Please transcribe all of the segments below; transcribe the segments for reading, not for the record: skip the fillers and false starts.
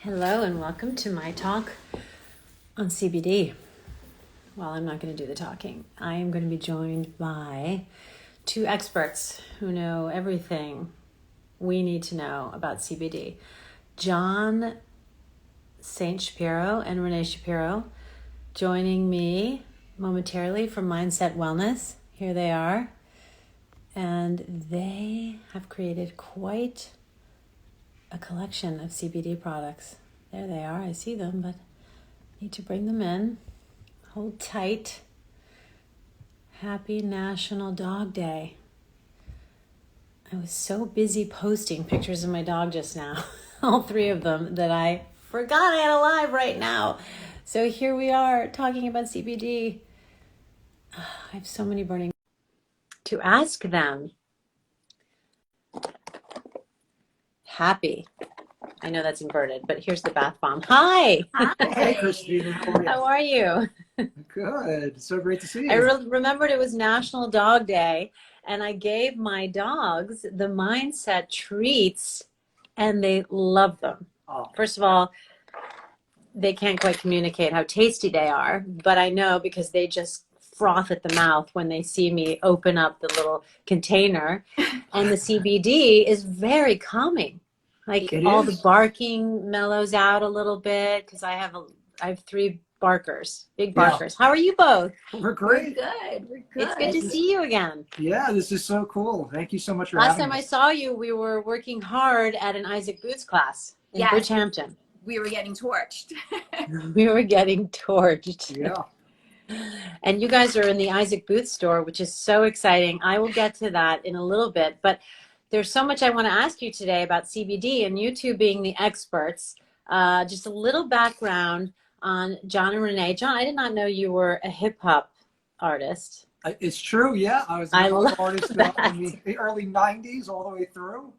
Hello and welcome to my talk on CBD. Well, I'm not going to do the talking. I am going to be joined by two experts who know everything we need to know about CBD. John St. Shapiro and Rene Shapiro joining me momentarily from Mindset Wellness. Here they are. And they have created quite a collection of CBD products. There they are. I see them, but need to bring them in. Hold tight. Happy National Dog Day. I was so busy posting pictures of my dog just now, all three of them, that I forgot I had a live right now. So here we are talking about CBD. I have so many burning to ask them. Happy. I know that's inverted, but here's the bath bomb. Hi. Hey, Cristina. How are you? Good. So great to see you. I remembered it was National Dog Day, and I gave my dogs the Mindset treats, and they love them. Oh. First of all, they can't quite communicate how tasty they are, but I know because they just froth at the mouth when they see me open up the little container. And the CBD is very calming. Like all the barking mellows out a little bit because I have three barkers, big barkers. Yeah. How are you both? We're great. We're good. It's good to see you again. Yeah, this is so cool. Thank you so much for having us. Last time I saw you, we were working hard at an Isaac Boots class in Bridgehampton. We were getting torched. We were getting torched. Yeah. And you guys are in the Isaac Boots store, which is so exciting. I will get to that in a little bit, but there's so much I want to ask you today about CBD, and you two being the experts. Just a little background on John and Rene. John, I did not know you were a hip hop artist. It's true, yeah. I was a hip hop artist in the early 90s all the way through.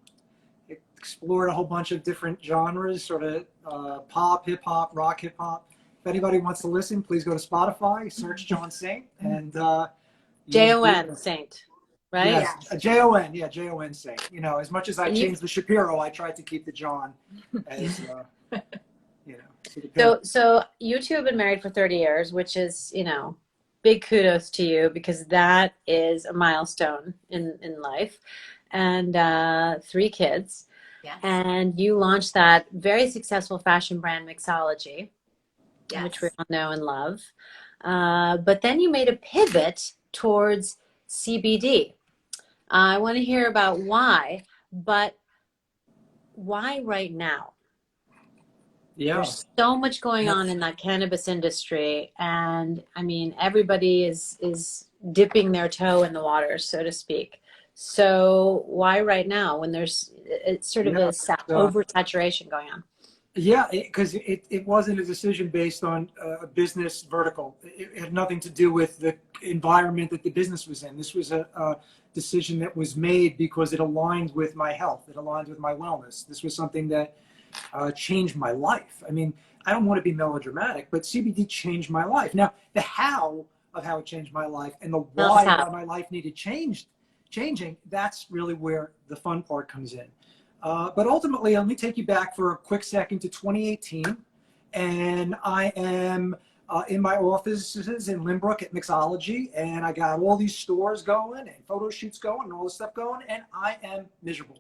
Explored a whole bunch of different genres, sort of pop, hip hop, rock hip hop. If anybody wants to listen, please go to Spotify, search John Saint, and Jon Saint. Right? Yes, Jon, Jon Saint. You know, as much as I changed the Shapiro, I tried to keep the John as, you know. So you two have been married for 30 years, which is, you know, big kudos to you because that is a milestone in life. And 3 kids. Yes. And you launched that very successful fashion brand Mixology, which we all know and love. But then you made a pivot towards CBD. I want to hear about why, but why right now? Yeah. There's so much going on in that cannabis industry, and I mean, everybody is dipping their toe in the water, so to speak. So why right now when there's it's sort of a oversaturation going on? Yeah, because it wasn't a decision based on a business vertical. It had nothing to do with the environment that the business was in. This was a decision that was made because it aligned with my health. It aligned with my wellness. This was something that changed my life. I mean, I don't want to be melodramatic, but CBD changed my life. Now, the how of how it changed my life and the why my life needed changing, that's really where the fun part comes in. But ultimately, let me take you back for a quick second to 2018. And I am in my offices in Limbrook at Mixology. And I got all these stores going and photo shoots going and all this stuff going. And I am miserable.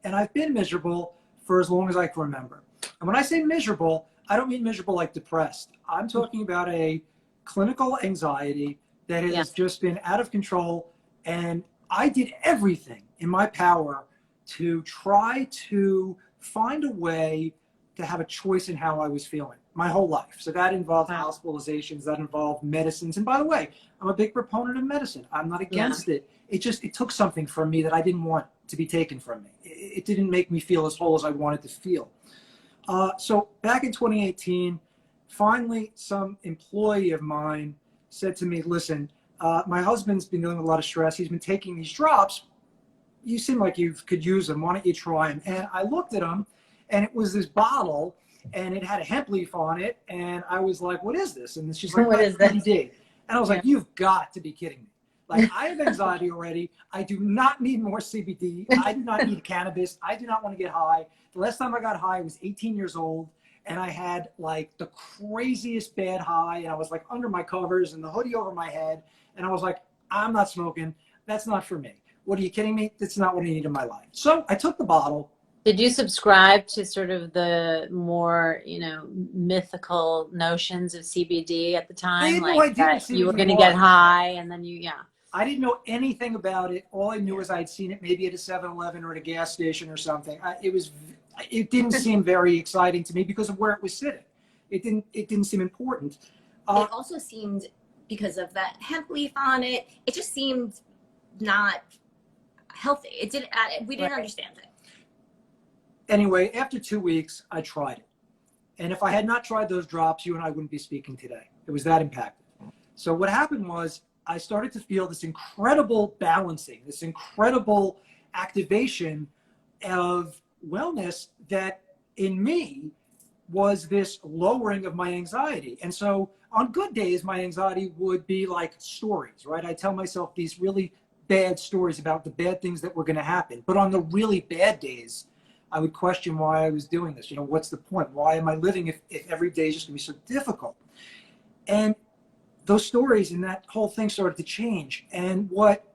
And I've been miserable for as long as I can remember. And when I say miserable, I don't mean miserable like depressed. I'm talking about a clinical anxiety that has just been out of control. And I did everything in my power to try to find a way to have a choice in how I was feeling my whole life. So that involved hospitalizations, that involved medicines. And by the way, I'm a big proponent of medicine. I'm not against it. It took something from me that I didn't want to be taken from me. It didn't make me feel as whole as I wanted to feel. So back in 2018, finally, some employee of mine said to me, listen, my husband's been dealing with a lot of stress. He's been taking these drops. You seem like you could use them. Why don't you try them? And I looked at them, and it was this bottle, and it had a hemp leaf on it. And I was like, what is this? And she's like, what is this? CBD. And I was like, you've got to be kidding me. Like, I have anxiety already. I do not need more CBD. I do not need cannabis. I do not want to get high. The last time I got high, I was 18 years old. and I had like the craziest bad high, and I was like under my covers and the hoodie over my head, and I was like, I'm not smoking. That's not for me. What, are you kidding me? That's not what I need in my life. So I took the bottle. Did you subscribe to sort of the more, mythical notions of CBD at the I time? had no Like idea what that you were CBD going to get was. high and then yeah. I didn't know anything about it. All I knew was I'd seen it maybe at a 7-Eleven or at a gas station or something. It didn't seem very exciting to me because of where it was sitting. It didn't seem important. It also seemed, because of that hemp leaf on it, it just seemed not healthy. We didn't understand it. Anyway, after 2 weeks, I tried it. And if I had not tried those drops, you and I wouldn't be speaking today. It was that impactful. So what happened was I started to feel this incredible balancing, this incredible activation of wellness that in me was this lowering of my anxiety. And so on good days, my anxiety would be like stories, right? I tell myself these really bad stories about the bad things that were going to happen. But on the really bad days, I would question why I was doing this. What's the point? Why am I living if every day is just going to be so difficult? And those stories and that whole thing started to change. And what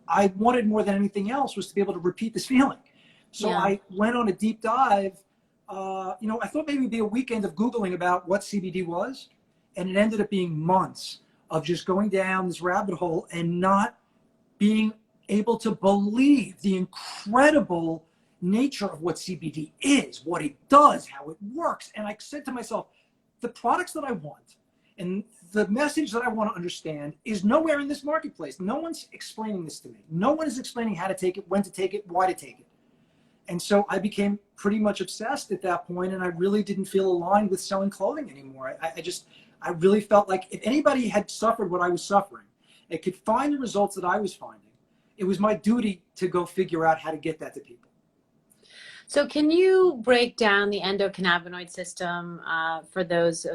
I wanted more than anything else was to be able to repeat this feeling. So Yeah. I went on a deep dive. I thought maybe it'd be a weekend of Googling about what CBD was. And it ended up being months of just going down this rabbit hole and not being able to believe the incredible nature of what CBD is, what it does, how it works. And I said to myself, the products that I want and the message that I want to understand is nowhere in this marketplace. No one's explaining this to me. No one is explaining how to take it, when to take it, why to take it. And so I became pretty much obsessed at that point, and I really didn't feel aligned with selling clothing anymore. I really felt like if anybody had suffered what I was suffering, and could find the results that I was finding, it was my duty to go figure out how to get that to people. So can you break down the endocannabinoid system for those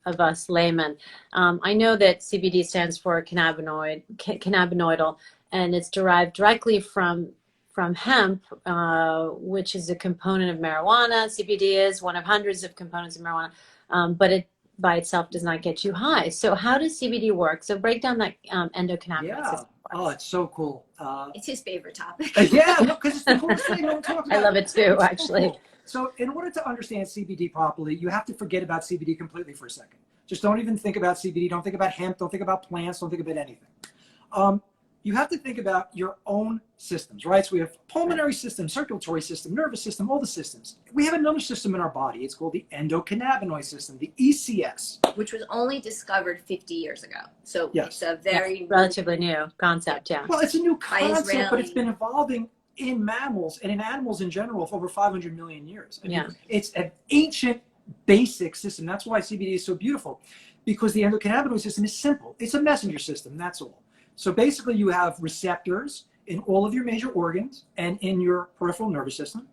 of us laymen? I know that CBD stands for cannabinoidal, and it's derived directly from hemp, which is a component of marijuana. CBD is one of hundreds of components of marijuana, but it by itself does not get you high. So how does CBD work? So break down that endocannabinoid system. Oh, it's so cool. It's his favorite topic. Yeah, because it's the coolest thing no one talks about. I love it too, actually. Cool. So in order to understand CBD properly, you have to forget about CBD completely for a second. Just don't even think about CBD. Don't think about hemp. Don't think about plants. Don't think about anything. You have to think about your own systems, right? So we have pulmonary system, circulatory system, nervous system, all the systems. We have another system in our body. It's called the endocannabinoid system, the ECS. Which was only discovered 50 years ago. So Yes. It's a very relatively new concept, yeah. Well, it's a new concept, Israeli. but it's been evolving in mammals and in animals in general for over 500 million years. I mean, it's an ancient, basic system. That's why CBD is so beautiful, because the endocannabinoid system is simple. It's a messenger system, that's all. So basically you have receptors in all of your major organs and in your peripheral nervous system.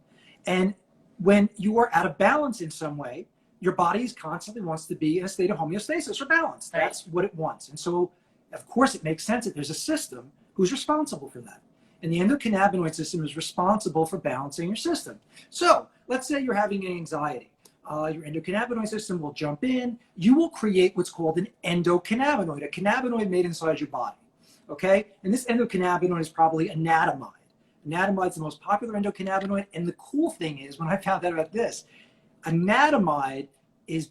And when you are out of balance in some way, your body constantly wants to be in a state of homeostasis or balance. That's what it wants. And so, of course, it makes sense that there's a system who's responsible for that. And the endocannabinoid system is responsible for balancing your system. So let's say you're having anxiety. Your endocannabinoid system will jump in. You will create what's called an endocannabinoid, a cannabinoid made inside your body. Okay? And this endocannabinoid is probably anandamide. Anandamide is the most popular endocannabinoid. And the cool thing is, when I found out about this, anandamide is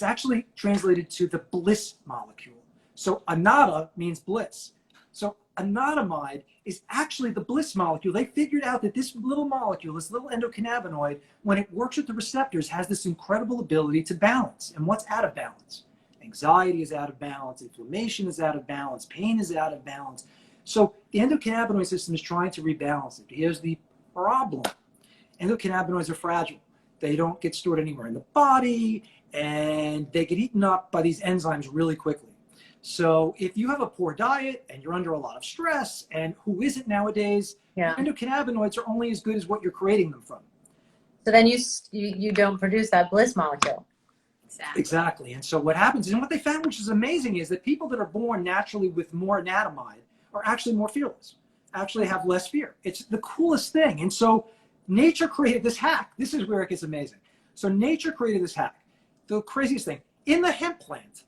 actually translated to the bliss molecule. So anada means bliss. So anandamide is actually the bliss molecule. They figured out that this little molecule, this little endocannabinoid, when it works with the receptors, has this incredible ability to balance. And what's out of balance? Anxiety is out of balance, inflammation is out of balance, pain is out of balance. So the endocannabinoid system is trying to rebalance it. Here's the problem. Endocannabinoids are fragile. They don't get stored anywhere in the body, and they get eaten up by these enzymes really quickly. So if you have a poor diet and you're under a lot of stress, and who isn't nowadays, endocannabinoids are only as good as what you're creating them from. So then you don't produce that bliss molecule. Exactly. And so what happens, and what they found, which is amazing, is that people that are born naturally with more anandamide are actually more fearless, actually have less fear. It's the coolest thing. And so nature created this hack. This is where it gets amazing. So nature created this hack. The craziest thing, in the hemp plant,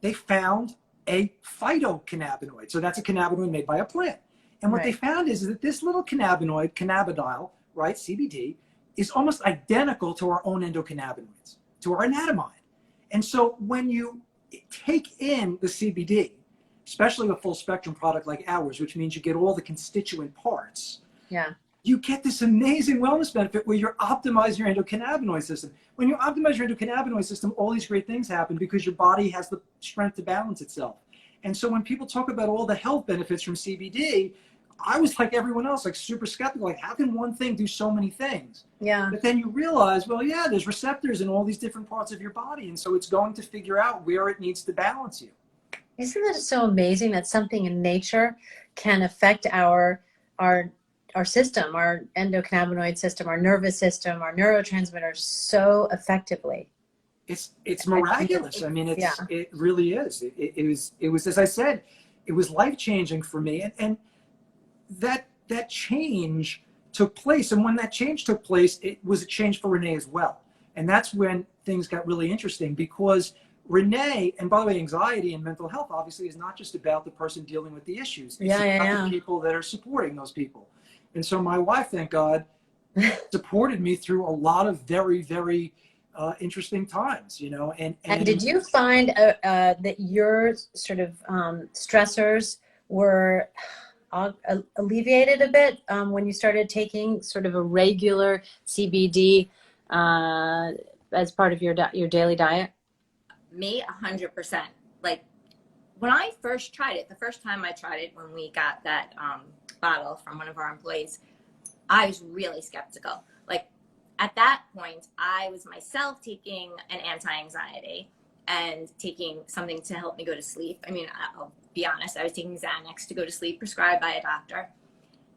they found a phytocannabinoid. So that's a cannabinoid made by a plant. And what they found is that this little cannabinoid, cannabidiol, right, CBD, is almost identical to our own endocannabinoids, to our anandamide. And so when you take in the CBD, especially a full spectrum product like ours, which means you get all the constituent parts, you get this amazing wellness benefit where you're optimizing your endocannabinoid system. When you optimize your endocannabinoid system, all these great things happen because your body has the strength to balance itself. And so when people talk about all the health benefits from CBD, I was like everyone else, like super skeptical, like how can one thing do so many things? Yeah. But then you realize, well, yeah, there's receptors in all these different parts of your body. And so it's going to figure out where it needs to balance you. Isn't that so amazing that something in nature can affect our system, our endocannabinoid system, our nervous system, our neurotransmitters so effectively? It's miraculous. I mean, it really is. It was, as I said, it was life-changing for me. And that change took place. And when that change took place, it was a change for Rene as well. And that's when things got really interesting, because Rene, and by the way, anxiety and mental health obviously is not just about the person dealing with the issues. It's about the people that are supporting those people. And so my wife, thank God, supported me through a lot of very, very interesting times, you know. And did you find that your sort of stressors were alleviated a bit when you started taking sort of a regular CBD as part of your daily diet? Me, 100%. Like when I first tried it, the first time I tried it, when we got that bottle from one of our employees, I was really skeptical. Like at that point, I was myself taking an anti-anxiety and taking something to help me go to sleep. I mean, I'll be honest, I was taking Xanax to go to sleep, prescribed by a doctor.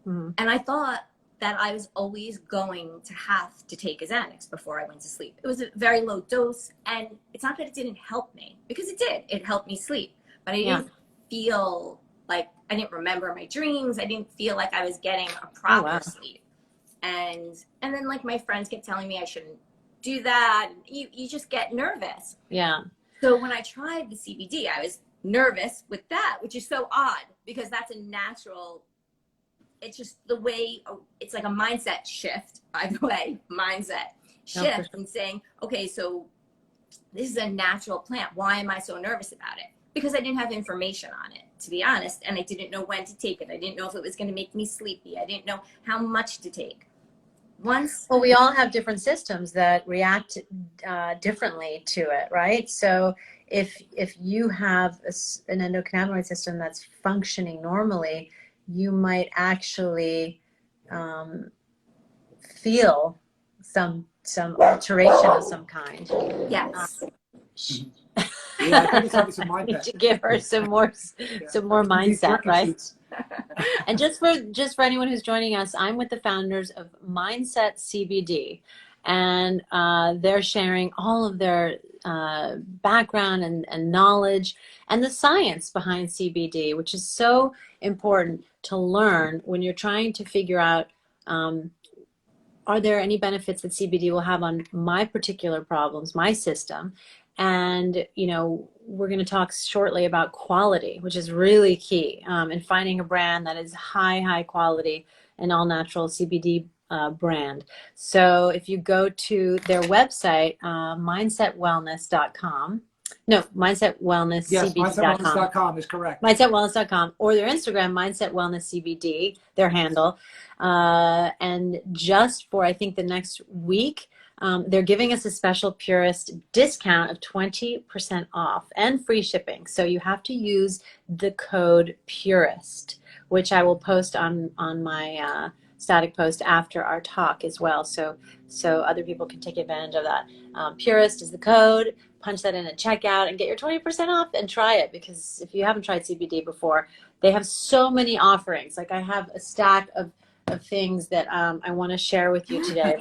And I thought that I was always going to have to take a Xanax before I went to sleep. It was a very low dose, and it's not that it didn't help me, because it did. It helped me sleep, but I didn't feel like, I didn't remember my dreams. I didn't feel like I was getting a proper sleep. And then like my friends kept telling me I shouldn't do that. You just get nervous. Yeah. So when I tried the CBD, I was nervous with that, which is so odd, because that's a natural, it's just the way, it's like a mindset shift, by the way, mindset shift, and saying, okay, so this is a natural plant. Why am I so nervous about it? Because I didn't have information on it, to be honest, and I didn't know when to take it. I didn't know if it was going to make me sleepy. I didn't know how much to take. Well, we all have different systems that react differently to it, right? So if you have an endocannabinoid system that's functioning normally, you might actually feel some alteration of some kind. Yes. Yeah, I think it's obviously a mindset. To give her some more mindset, right? And just for anyone who's joining us, I'm with the founders of Mindset CBD, and they're sharing all of their background and knowledge and the science behind CBD, which is so important to learn when you're trying to figure out, are there any benefits that CBD will have on my particular problems, my system? And, you know, we're going to talk shortly about quality, which is really key, in finding a brand that is high quality and all natural CBD brand. So if you go to their website, mindsetwellness.com, no, mindsetwellnesscbd.com. Yes, mindsetwellness.com is correct. Mindsetwellness.com, or their Instagram, Mindset Wellness CBD, their handle. And just for, I think, the next week, they're giving us a special Purist discount of 20% off and free shipping. So you have to use the code Purist, which I will post on my static post after our talk as well. So other people can take advantage of that. Purist is the code. Punch that in at checkout and get your 20% off and try it, because if you haven't tried CBD before, they have so many offerings. Like I have a stack of things that I want to share with you today,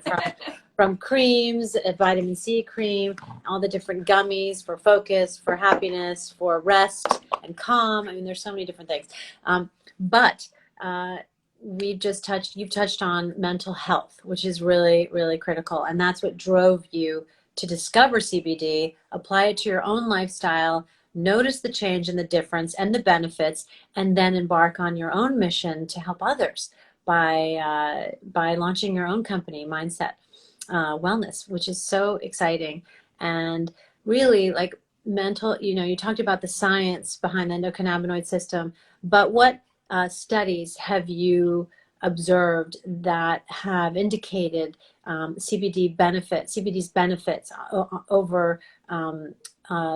from creams, vitamin C cream, all the different gummies for focus, for happiness, for rest and calm. I mean, there's so many different things. But you've touched on mental health, which is really, really critical. And that's what drove you to discover CBD, apply it to your own lifestyle, notice the change and the difference and the benefits, and then embark on your own mission to help others by launching your own company, Mindset Wellness, which is so exciting. And really, like, mental, you talked about the science behind the endocannabinoid system, but what studies have you observed that have indicated CBD's benefits over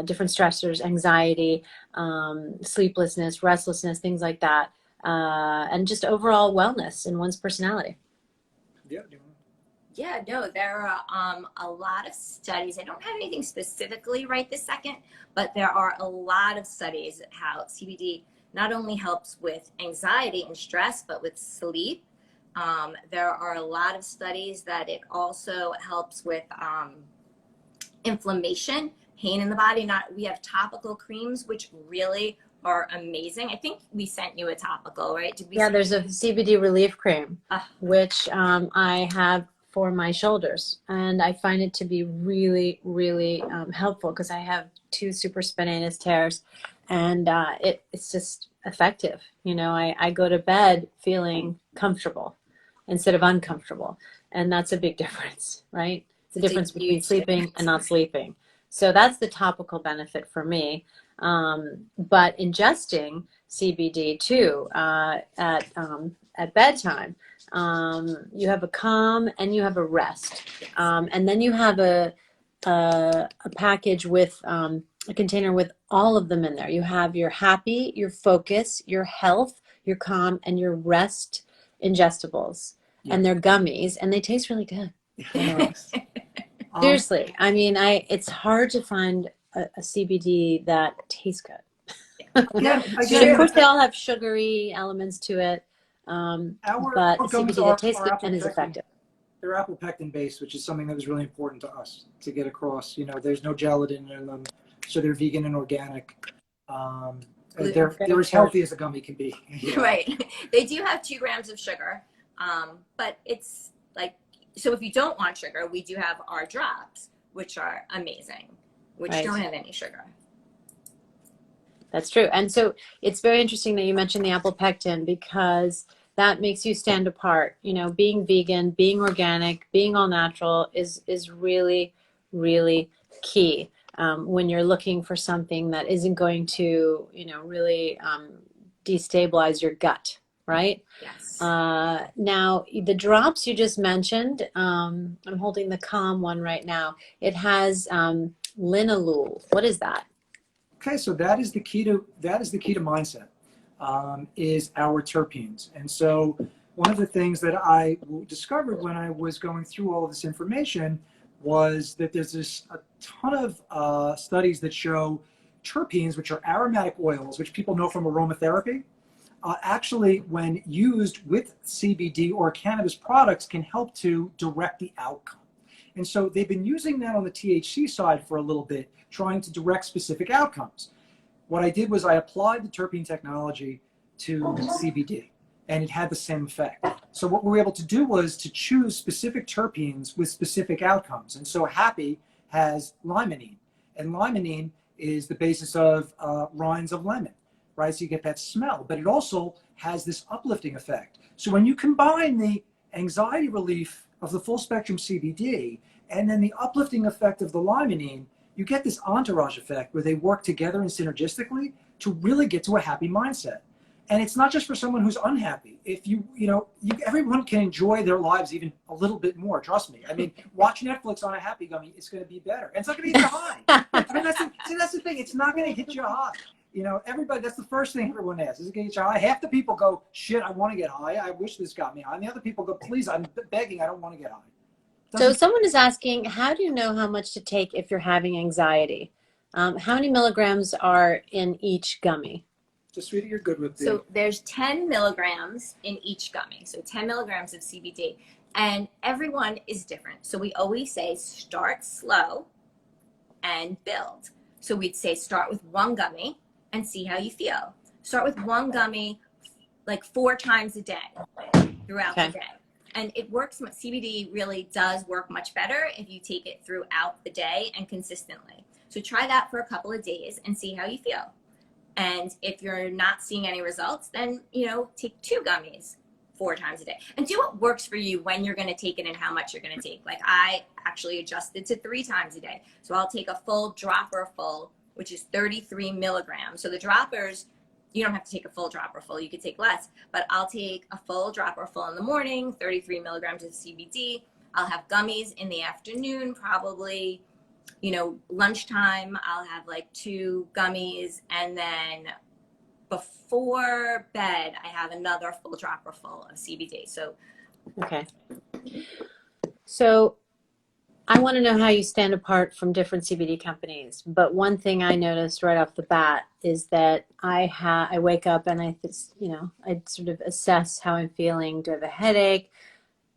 different stressors, anxiety, sleeplessness, restlessness, things like that, and just overall wellness in one's personality? Yeah. Yeah, no, there are a lot of studies. I don't have anything specifically right this second, but there are a lot of studies how CBD not only helps with anxiety and stress, but with sleep. There are a lot of studies that it also helps with inflammation, pain in the body. We have topical creams, which really are amazing. I think we sent you a topical, right? There's a CBD Relief Cream, which I have for my shoulders, and I find it to be really, really helpful because I have 2 supraspinatus tears, and it's just effective. I go to bed feeling comfortable instead of uncomfortable, and that's a big difference, right? It's the difference between sleeping and not sleeping. So that's the topical benefit for me. But ingesting CBD too at bedtime, you have a calm and you have a rest, and then you have a package with a container with all of them in there. You have your happy, your focus, your health, your calm, and your rest ingestibles, and they're gummies, and they taste really good. Seriously, I mean, it's hard to find a CBD that tastes good. Of course, they all have sugary elements to it, but CBD that tastes good and is effective. They're apopectin based, which is something that was really important to us to get across. There's no gelatin in them, so they're vegan and organic. They're as healthy as a gummy can be. Right. They do have 2 grams of sugar, but it's like, so if you don't want sugar, we do have our drops, which are amazing, which don't have any sugar. That's true. And so it's very interesting that you mentioned the apopectin, because that makes you stand apart. Being vegan, being organic, being all natural is really, really key when you're looking for something that isn't going to, really destabilize your gut, right? Yes. Now, the drops you just mentioned, I'm holding the Calm one right now. It has linalool. What is that? Okay, so that is the key to mindset, is our terpenes. And so one of the things that I discovered when I was going through all of this information was that there's a ton of studies that show terpenes, which are aromatic oils, which people know from aromatherapy, actually, when used with CBD or cannabis products, can help to direct the outcome. And so they've been using that on the THC side for a little bit, trying to direct specific outcomes. What I did was I applied the terpene technology to CBD, and it had the same effect. So what we were able to do was to choose specific terpenes with specific outcomes. And so Happy has limonene, and limonene is the basis of rinds of lemon, right? So you get that smell, but it also has this uplifting effect. So when you combine the anxiety relief of the full spectrum CBD and then the uplifting effect of the limonene, you get this entourage effect where they work together and synergistically to really get to a happy mindset. And it's not just for someone who's unhappy. If everyone can enjoy their lives even a little bit more. Trust me. I mean, watch Netflix on a happy gummy. It's going to be better. And it's not going to get you high. I mean, that's the thing. It's not going to hit you high. Everybody, that's the first thing everyone asks. Is it going to get you high? Half the people go, shit, I want to get high. I wish this got me high. And the other people go, please, I'm begging. I don't want to get high. So someone is asking, how do you know how much to take if you're having anxiety? How many milligrams are in each gummy? Just sweetie, you're good with So there's 10 milligrams in each gummy. So 10 milligrams of CBD. And everyone is different. So we always say start slow and build. So we'd say start with 1 gummy and see how you feel. Start with 1 gummy like 4 times a day throughout Okay. the day. And it works, CBD really does work much better if you take it throughout the day and consistently. So try that for a couple of days and see how you feel. And if you're not seeing any results, then, you know, take 2 gummies 4 times a day. And do what works for you when you're going to take it and how much you're going to take. Like I actually adjusted to 3 times a day. So I'll take a full dropper full, which is 33 milligrams. So the droppers, you don't have to take a full dropper full. You could take less, but I'll take a full dropper full in the morning, 33 milligrams of CBD. I'll have gummies in the afternoon, probably, you know, lunchtime. I'll have like 2 gummies, and then before bed, I have another full dropper full of CBD. So, Okay. So I want to know how you stand apart from different CBD companies. But one thing I noticed right off the bat is that I wake up and I sort of assess how I'm feeling. Do I have a headache?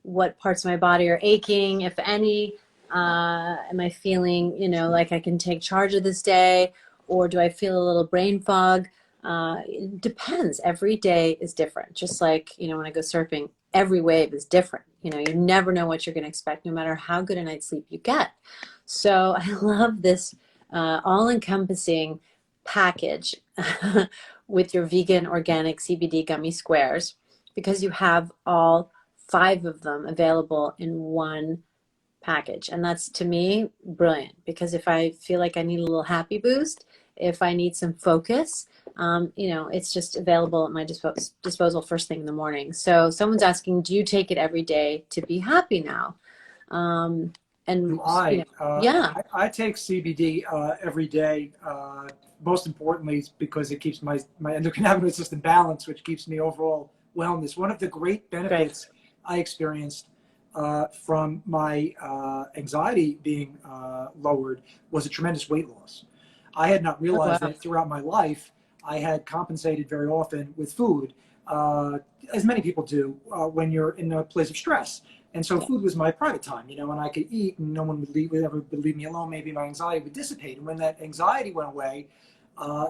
What parts of my body are aching, if any? Am I feeling, like I can take charge of this day? Or do I feel a little brain fog? It depends. Every day is different. Just like, when I go surfing, every wave is different. You never know what you're going to expect, no matter how good a night's sleep you get. So I love this all-encompassing package with your vegan organic CBD gummy squares, because you have all 5 of them available in one package. And that's, to me, brilliant, because if I feel like I need a little happy boost, if I need some focus, it's just available at my disposal first thing in the morning. So someone's asking, do you take it every day to be happy now? And yeah. I take CBD every day. Most importantly, because it keeps my endocannabinoid system balanced, which keeps me overall wellness. One of the great benefits I experienced from my anxiety being lowered was a tremendous weight loss. I had not realized that throughout my life. I had compensated very often with food, as many people do when you're in a place of stress. And so food was my private time, and I could eat and no one would ever leave me alone. Maybe my anxiety would dissipate. And when that anxiety went away,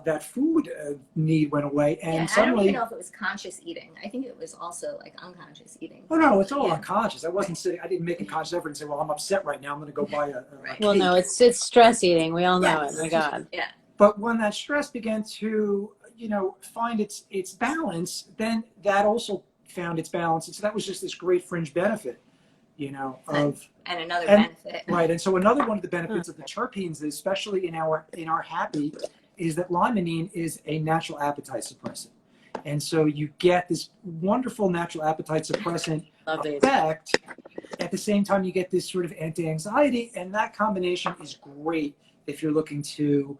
that food need went away. And suddenly, I don't even know if it was conscious eating. I think it was also like unconscious eating. Oh, no, it's all unconscious. I wasn't sitting, I didn't make a conscious effort and say, well, I'm upset right now, I'm going to go buy a cake. Well, no, it's stress eating. We all know it. My God. Yeah. But when that stress began to, find its balance, then that also found its balance. And so that was just this great fringe benefit, and another benefit. Right. And so another one of the benefits of the terpenes, especially in our happy, is that limonene is a natural appetite suppressant. And so you get this wonderful natural appetite suppressant effect. At the same time, you get this sort of anti-anxiety, and that combination is great if you're looking to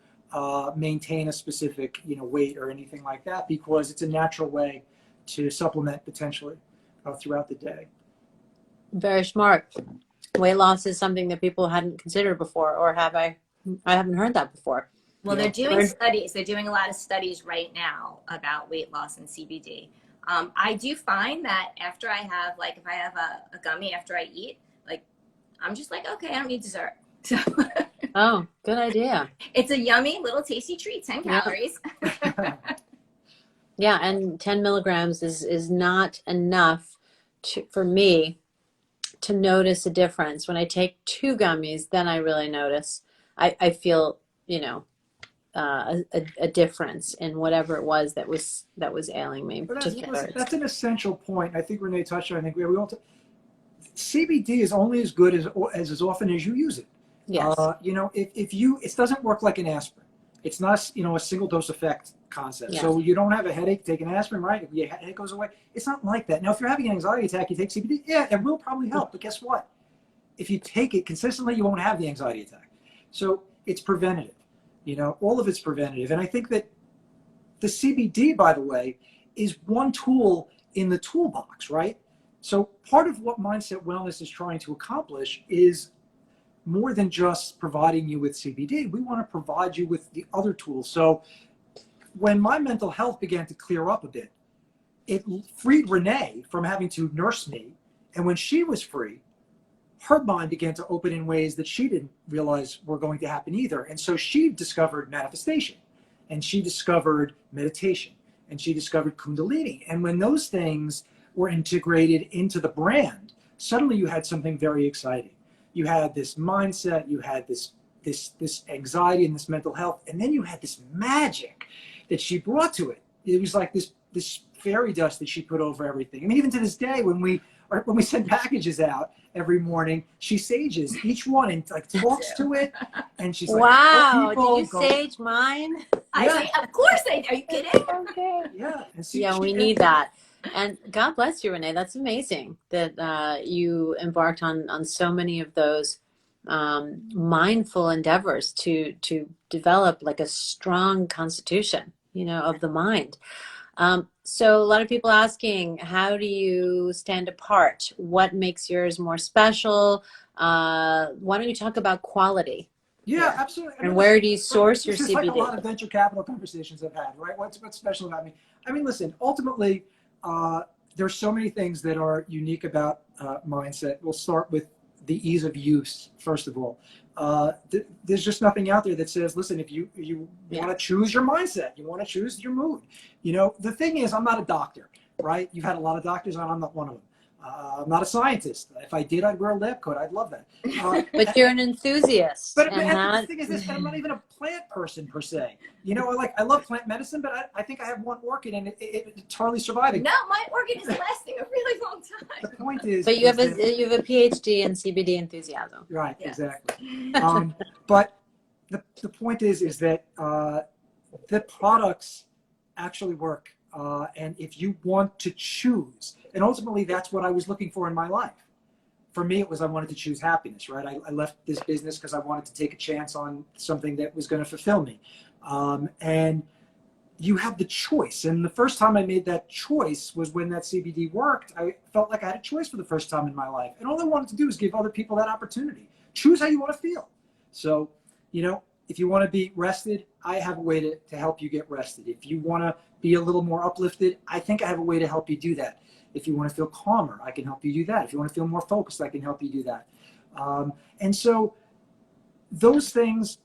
maintain a specific, weight or anything like that, because it's a natural way to supplement potentially throughout the day. Very smart. Weight loss is something that people hadn't considered before, or have I haven't heard that before. Well, they're doing studies. They're doing a lot of studies right now about weight loss and CBD. I do find that after I have, like, if I have a gummy after I eat, like, I'm just like, okay, I don't need dessert. So oh, good idea. It's a yummy little tasty treat, 10 calories. Yeah, and 10 milligrams is not enough for me to notice a difference. When I take 2 gummies, then I really notice. I feel, a difference in whatever it was that was ailing me. That's an essential point. I think Rene touched on it. I think we all CBD is only as good as often as you use it. Yes. It doesn't work like an aspirin. It's not, a single dose effect concept. Yes. So you don't have a headache, take an aspirin, right? Your headache goes away. It's not like that. Now, if you're having an anxiety attack, you take CBD. Yeah, it will probably help. But guess what? If you take it consistently, you won't have the anxiety attack. So it's preventative. All of it's preventative. And I think that the CBD, by the way, is one tool in the toolbox, right? So part of what Mindset Wellness is trying to accomplish is more than just providing you with CBD. We want to provide you with the other tools. So when my mental health began to clear up a bit, it freed Rene from having to nurse me. And when she was free, her mind began to open in ways that she didn't realize were going to happen either. And so she discovered manifestation, and she discovered meditation, and she discovered Kundalini. And when those things were integrated into the brand, suddenly you had something very exciting. You had this mindset, you had this anxiety and this mental health, and then you had this magic that she brought to it. It was like this fairy dust that she put over everything. I mean, even to this day, when we send packages out every morning, she sages each one and like talks to it, and she's like, wow, people, did you sage mine? I say, of course I. Are you kidding? Okay. Yeah, and Yeah, we need that. And God bless you, Rene. That's amazing that you embarked on so many of those mindful endeavors to develop like a strong constitution, of the mind. So a lot of people asking, how do you stand apart? What makes yours more special? Why don't you talk about quality? Yeah, absolutely. And where do you source your CBD? This CBD? is like a lot of venture capital conversations I've had, right? What's special about me? I mean, listen, ultimately, there's so many things that are unique about mindset. We'll start with the ease of use, first of all. There's just nothing out there that says, listen, if you want to choose your mindset, you want to choose your mood. The thing is, I'm not a doctor, right? You've had a lot of doctors on, I'm not one of them. I'm not a scientist. If I did, I'd wear a lab coat. I'd love that. But you're an enthusiast. But the thing is this, I'm not even a plant person per se. I love plant medicine, but I think I have one orchid and it's totally surviving. No, my orchid is lasting a really long time. The point is, but you have a PhD in CBD enthusiasm. Right, Yes. exactly. But the point is that the products actually work. And if you want to choose, and ultimately that's what I was looking for in my life. For me, it was I wanted to choose happiness, right? I left this business because I wanted to take a chance on something that was going to fulfill me. And you have the choice. And the first time I made that choice was when that CBD worked. I felt like I had a choice for the first time in my life. And all I wanted to do is give other people that opportunity. Choose how you want to feel. So, if you want to be rested, I have a way to help you get rested. If you want to be a little more uplifted, I think I have a way to help you do that. If you want to feel calmer, I can help you do that. If you want to feel more focused, I can help you do that. And so those things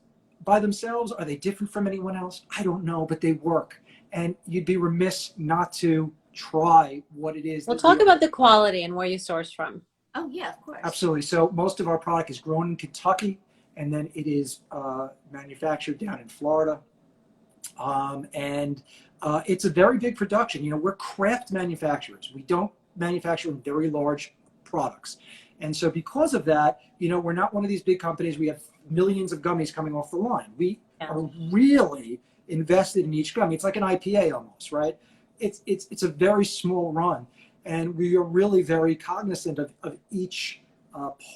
by themselves, are they different from anyone else? I don't know, but they work. And you'd be remiss not to try what it is. Well, talk about the quality and where you source from. Oh, yeah, of course. Absolutely. So most of our product is grown in Kentucky, and then it is manufactured down in Florida. And it's a very big production. We're craft manufacturers. We don't manufacture very large products. And so because of that, we're not one of these big companies. We have millions of gummies coming off the line. We are really invested in each gummy. It's like an IPA almost, right? It's a very small run. And we are really very cognizant of each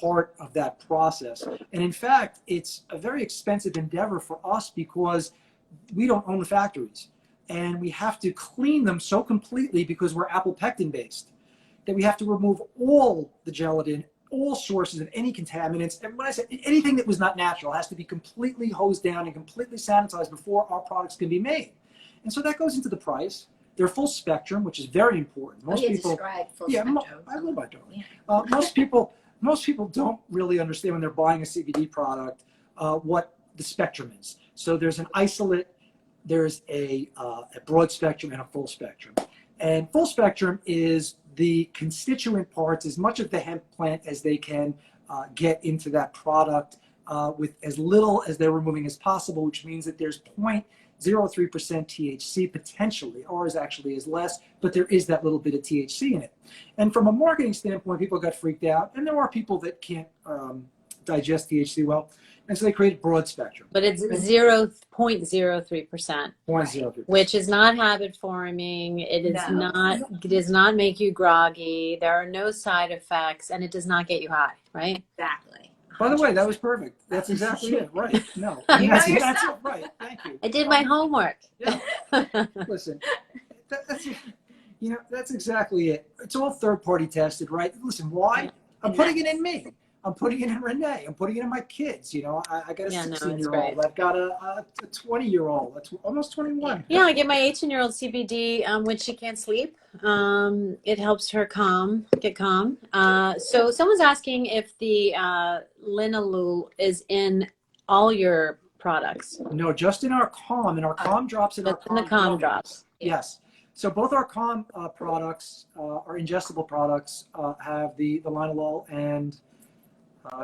part of that process. And in fact, it's a very expensive endeavor for us because we don't own the factories. And we have to clean them so completely because we're apple pectin based that we have to remove all the gelatin, all sources of any contaminants. And when I say anything that was not natural has to be completely hosed down and completely sanitized before our products can be made. And so that goes into the price. They're full spectrum, which is very important. Most people, describe full spectrum. I will by doing. Most people don't really understand when they're buying a CBD product what the spectrum is. So there's an isolate, there's a broad spectrum, and a full spectrum. And full spectrum is the constituent parts, as much of the hemp plant as they can get into that product with as little as they're removing as possible, which means that there's 0.03% THC potentially. Ours actually is less, but there is that little bit of THC in it. And from a marketing standpoint, people got freaked out, and there are people that can't digest THC well, and so they created broad spectrum. But it's 0.03%, 0.03%. which is not habit forming. It is not. It does not make you groggy. There are no side effects, and it does not get you high. Right? Exactly. By the way, that was perfect. That's exactly it. Right. No. You know That's it. yourself. Right. Thank you. I did my homework. Yeah. Listen, that's exactly it. It's all third-party tested, right? Listen, why? I'm putting it in me. I'm putting it in Rene. I'm putting it in my kids. I got a 16-year-old. I've got a 20-year-old. That's almost 21. Yeah, I get my 18-year-old CBD when she can't sleep. It helps her get calm. So someone's asking if the linalool is in all your products. No, just in our Calm. And our Calm drops in our Calm. The Calm drops. Yes. So both our calm products, our ingestible products, have the linolol, and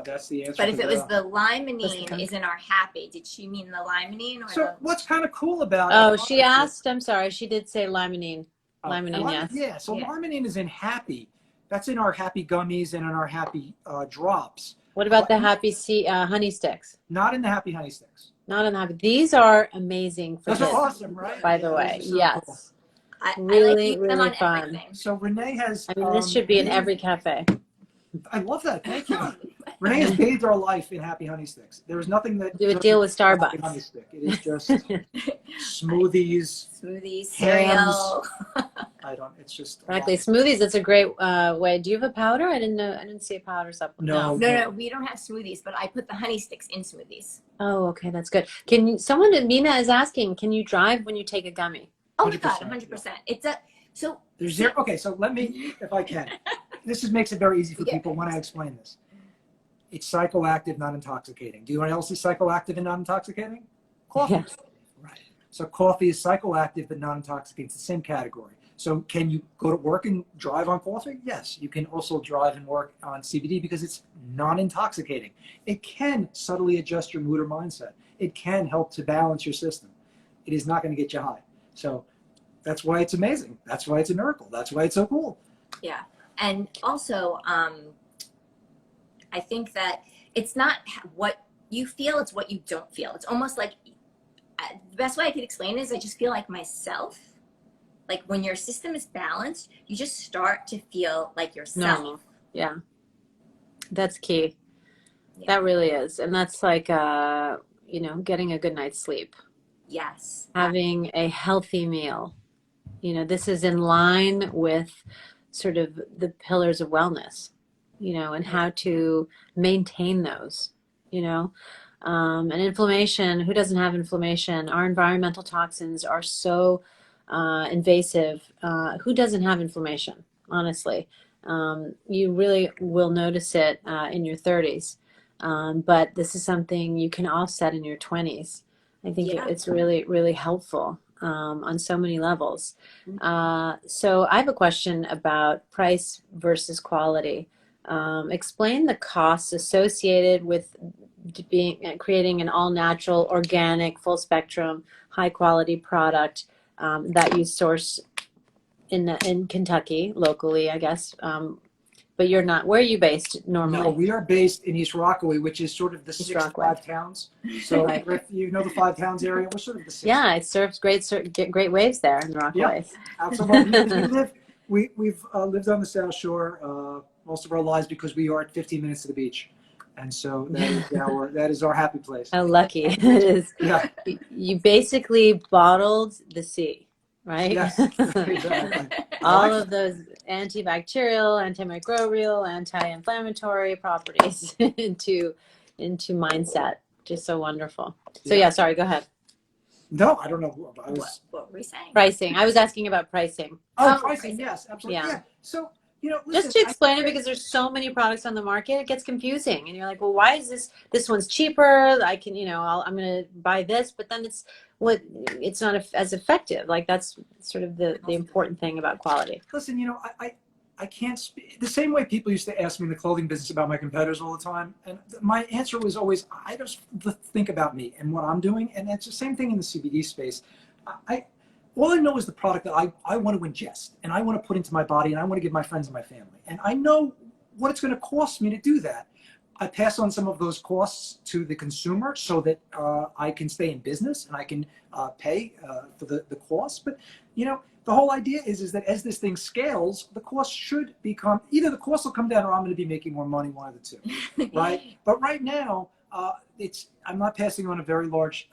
that's the answer. But if it was the That's limonene the- is in our happy, did she mean the limonene or So the? what's kind of cool about Oh, it? she asked. I'm sorry. She did say limonene. Oh, Limonene, yes. Yeah, so Yeah. limonene is in happy. That's in our happy gummies and in our happy drops. What about the happy honey sticks? Not in the happy honey sticks. Not in the happy. These are amazing for Those are kids, awesome, right? by the Yeah, way. those are so Yes. cool. I Really, like use them really on fun. everything. So Renee has. I mean, this should be in every cafe. I love that. Thank you. Renee has bathed our life in happy honey sticks. There is nothing that Do a deal with happy Starbucks. honey stick. It is just smoothies. Smoothies, Hams. cereal. I don't. It's just. Exactly. Smoothies, that's a great way. Do you have a powder? I didn't see a powder supplement. No. No, we don't have smoothies, but I put the honey sticks in smoothies. Oh, okay, that's good. Can you, Mina is asking, can you drive when you take a gummy? Oh my God, 100%, 100%. It's a, so. There's zero. Okay, so let me, if I can. This makes it very easy for people when I explain this. It's psychoactive, not intoxicating. Do you know what else is psychoactive and not intoxicating? Coffee. Yes. Right. So coffee is psychoactive but not intoxicating. It's the same category. So can you go to work and drive on coffee? Yes. You can also drive and work on CBD because it's non-intoxicating. It can subtly adjust your mood or mindset. It can help to balance your system. It is not going to get you high. So that's why it's amazing. That's why it's a miracle. That's why it's so cool. Yeah. And also, I think that it's not what you feel, it's what you don't feel. It's almost like, the best way I could explain it is I just feel like myself. Like when your system is balanced, you just start to feel like yourself. Normal. Yeah. That's key. Yeah. That really is. And that's like, getting a good night's sleep. Yes. Having a healthy meal. This is in line with sort of the pillars of wellness, and how to maintain those, and inflammation. Who doesn't have inflammation? Our environmental toxins are so invasive. Who doesn't have inflammation? Honestly, you really will notice it in your 30s, but this is something you can offset in your 20s. I think it's really, really helpful on so many levels. So I have a question about price versus quality. Explain the costs associated with creating an all-natural, organic, full-spectrum, high-quality product that you source in Kentucky, locally, I guess. But you're not. Where are you based normally? No, we are based in East Rockaway, which is sort of the sixth Rockaway. 5 towns. So if you know the 5 towns area, we're sort of the sixth. Yeah, it serves great waves there in Rockaway. Absolutely. We've lived on the South Shore most of our lives because we are at 15 minutes to the beach. And so that is our happy place. How lucky it is. Yeah. You basically bottled the sea, right? Yes. Exactly. All of those antibacterial, antimicrobial, anti-inflammatory properties into mindset. Just so wonderful. So yeah, sorry, go ahead. No, I don't know. What were we saying? Pricing. I was asking about pricing. Pricing. Yes, absolutely. Yeah. So, listen, Just to explain it, because there's so many products on the market, it gets confusing, and you're like, well, why is this one's cheaper? I can, I'm going to buy this, but then it's not as effective. Like that's sort of the important thing about quality. Listen, I can't speak the same way people used to ask me in the clothing business about my competitors all the time. And my answer was always, I just think about me and what I'm doing. And it's the same thing in the CBD space. All I know is the product that I want to ingest and I want to put into my body and I want to give my friends and my family. And I know what it's going to cost me to do that. I pass on some of those costs to the consumer so that I can stay in business and I can pay for the cost. But, the whole idea is that as this thing scales, the cost should become, either the cost will come down or I'm going to be making more money, one of the two, right? But right now, I'm not passing on a very large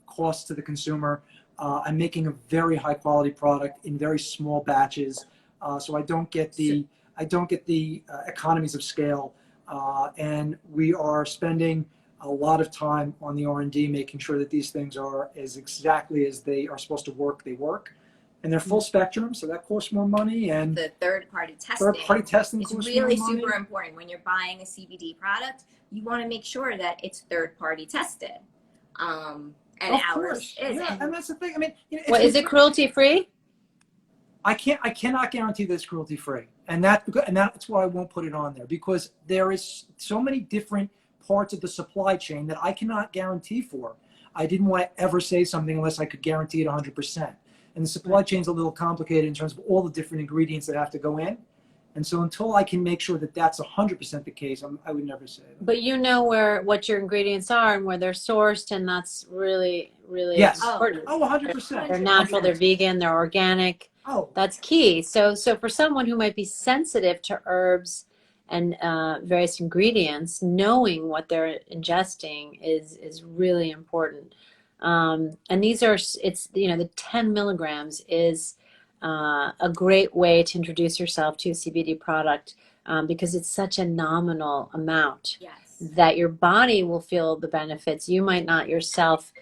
cost to the consumer. I'm making a very high quality product in very small batches, so I don't get the economies of scale. And we are spending a lot of time on the R&D, making sure that these things are exactly as they are supposed to work. They work, and they're full spectrum, so that costs more money. And the third-party testing. Third-party testing is costs really more money. super important when you're buying a CBD product. You want to make sure that it's third-party tested. And of ours course, is. yeah, and that's the thing. I mean, What is it? Cruelty free? I cannot guarantee that it's cruelty free, and that's why I won't put it on there, because there is so many different parts of the supply chain that I cannot guarantee for. I didn't want to ever say something unless I could guarantee it 100%. And the supply chain's a little complicated in terms of all the different ingredients that have to go in. And so until I can make sure that that's 100% the case, I would never say that. But you know what your ingredients are and where they're sourced, and that's really, really Yes. important. Oh, 100%. They're natural, they're vegan, they're organic. Oh, That's key. So for someone who might be sensitive to herbs and various ingredients, knowing what they're ingesting is really important. And these are, the 10 milligrams is a great way to introduce yourself to a CBD product because it's such a nominal amount that your body will feel the benefits. You might not yourself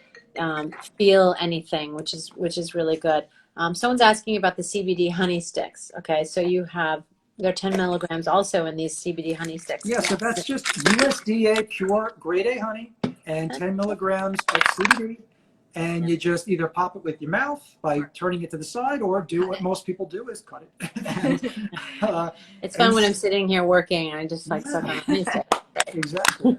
feel anything, which is really good. Someone's asking about the CBD Honey Sticks. Okay, so there are 10 milligrams also in these CBD Honey Sticks. yeah, so that's just USDA pure grade A honey and 10 milligrams of CBD. And you just either pop it with your mouth by turning it to the side, or do what most people do is cut it. It's fun when I'm sitting here working and I just suck on a honey stick. Exactly.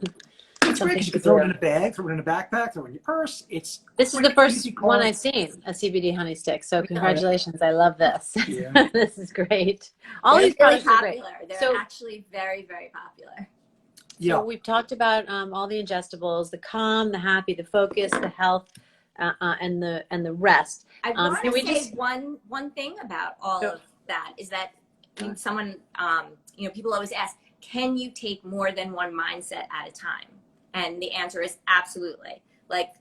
It's great because you can throw it in a bag, throw it in a backpack, throw it in your purse. This is the first one I've seen, a CBD honey stick. So congratulations, I love this. Yeah. This is great. All They're these really products are great. popular. They're actually very, very popular. Yeah. So we've talked about all the ingestibles: the calm, the happy, the focus, the health, and the rest. I want can to we say just one thing about all of that is that someone, people always ask, can you take more than one mindset at a time? And the answer is absolutely. Like,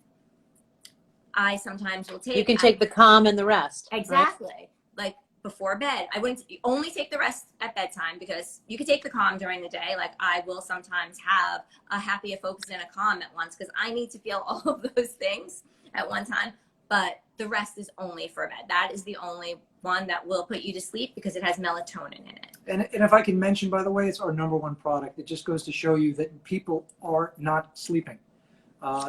I sometimes will take. You can take the calm and the rest. Exactly. Right? Like before bed, I wouldn't only take the rest at bedtime, because you could take the calm during the day. Like, I will sometimes have a happy, a focus, and a calm at once, because I need to feel all of those things at one time. But the rest is only for bed. That is the only one that will put you to sleep, because it has melatonin in it. And if I can mention, by the way, it's our #1 product. It just goes to show you that people are not sleeping.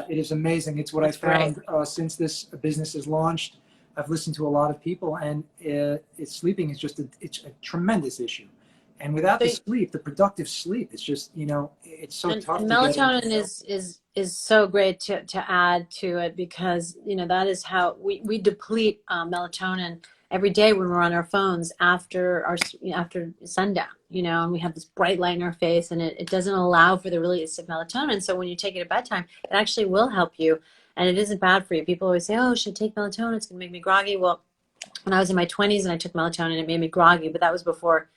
It is amazing. It's what I found since this business is launched. I've listened to a lot of people, and sleeping is it's a tremendous issue. And without the sleep, the productive sleep, it's just, it's so tough. And melatonin is so great to add to it, because that is how we deplete melatonin every day when we're on our phones after sundown, and we have this bright light in our face, and it doesn't allow for the release of melatonin. So when you take it at bedtime, it actually will help you, and it isn't bad for you. People always say, "Oh, should I take melatonin? It's going to make me groggy." Well, when I was in my 20s and I took melatonin, it made me groggy, but that was before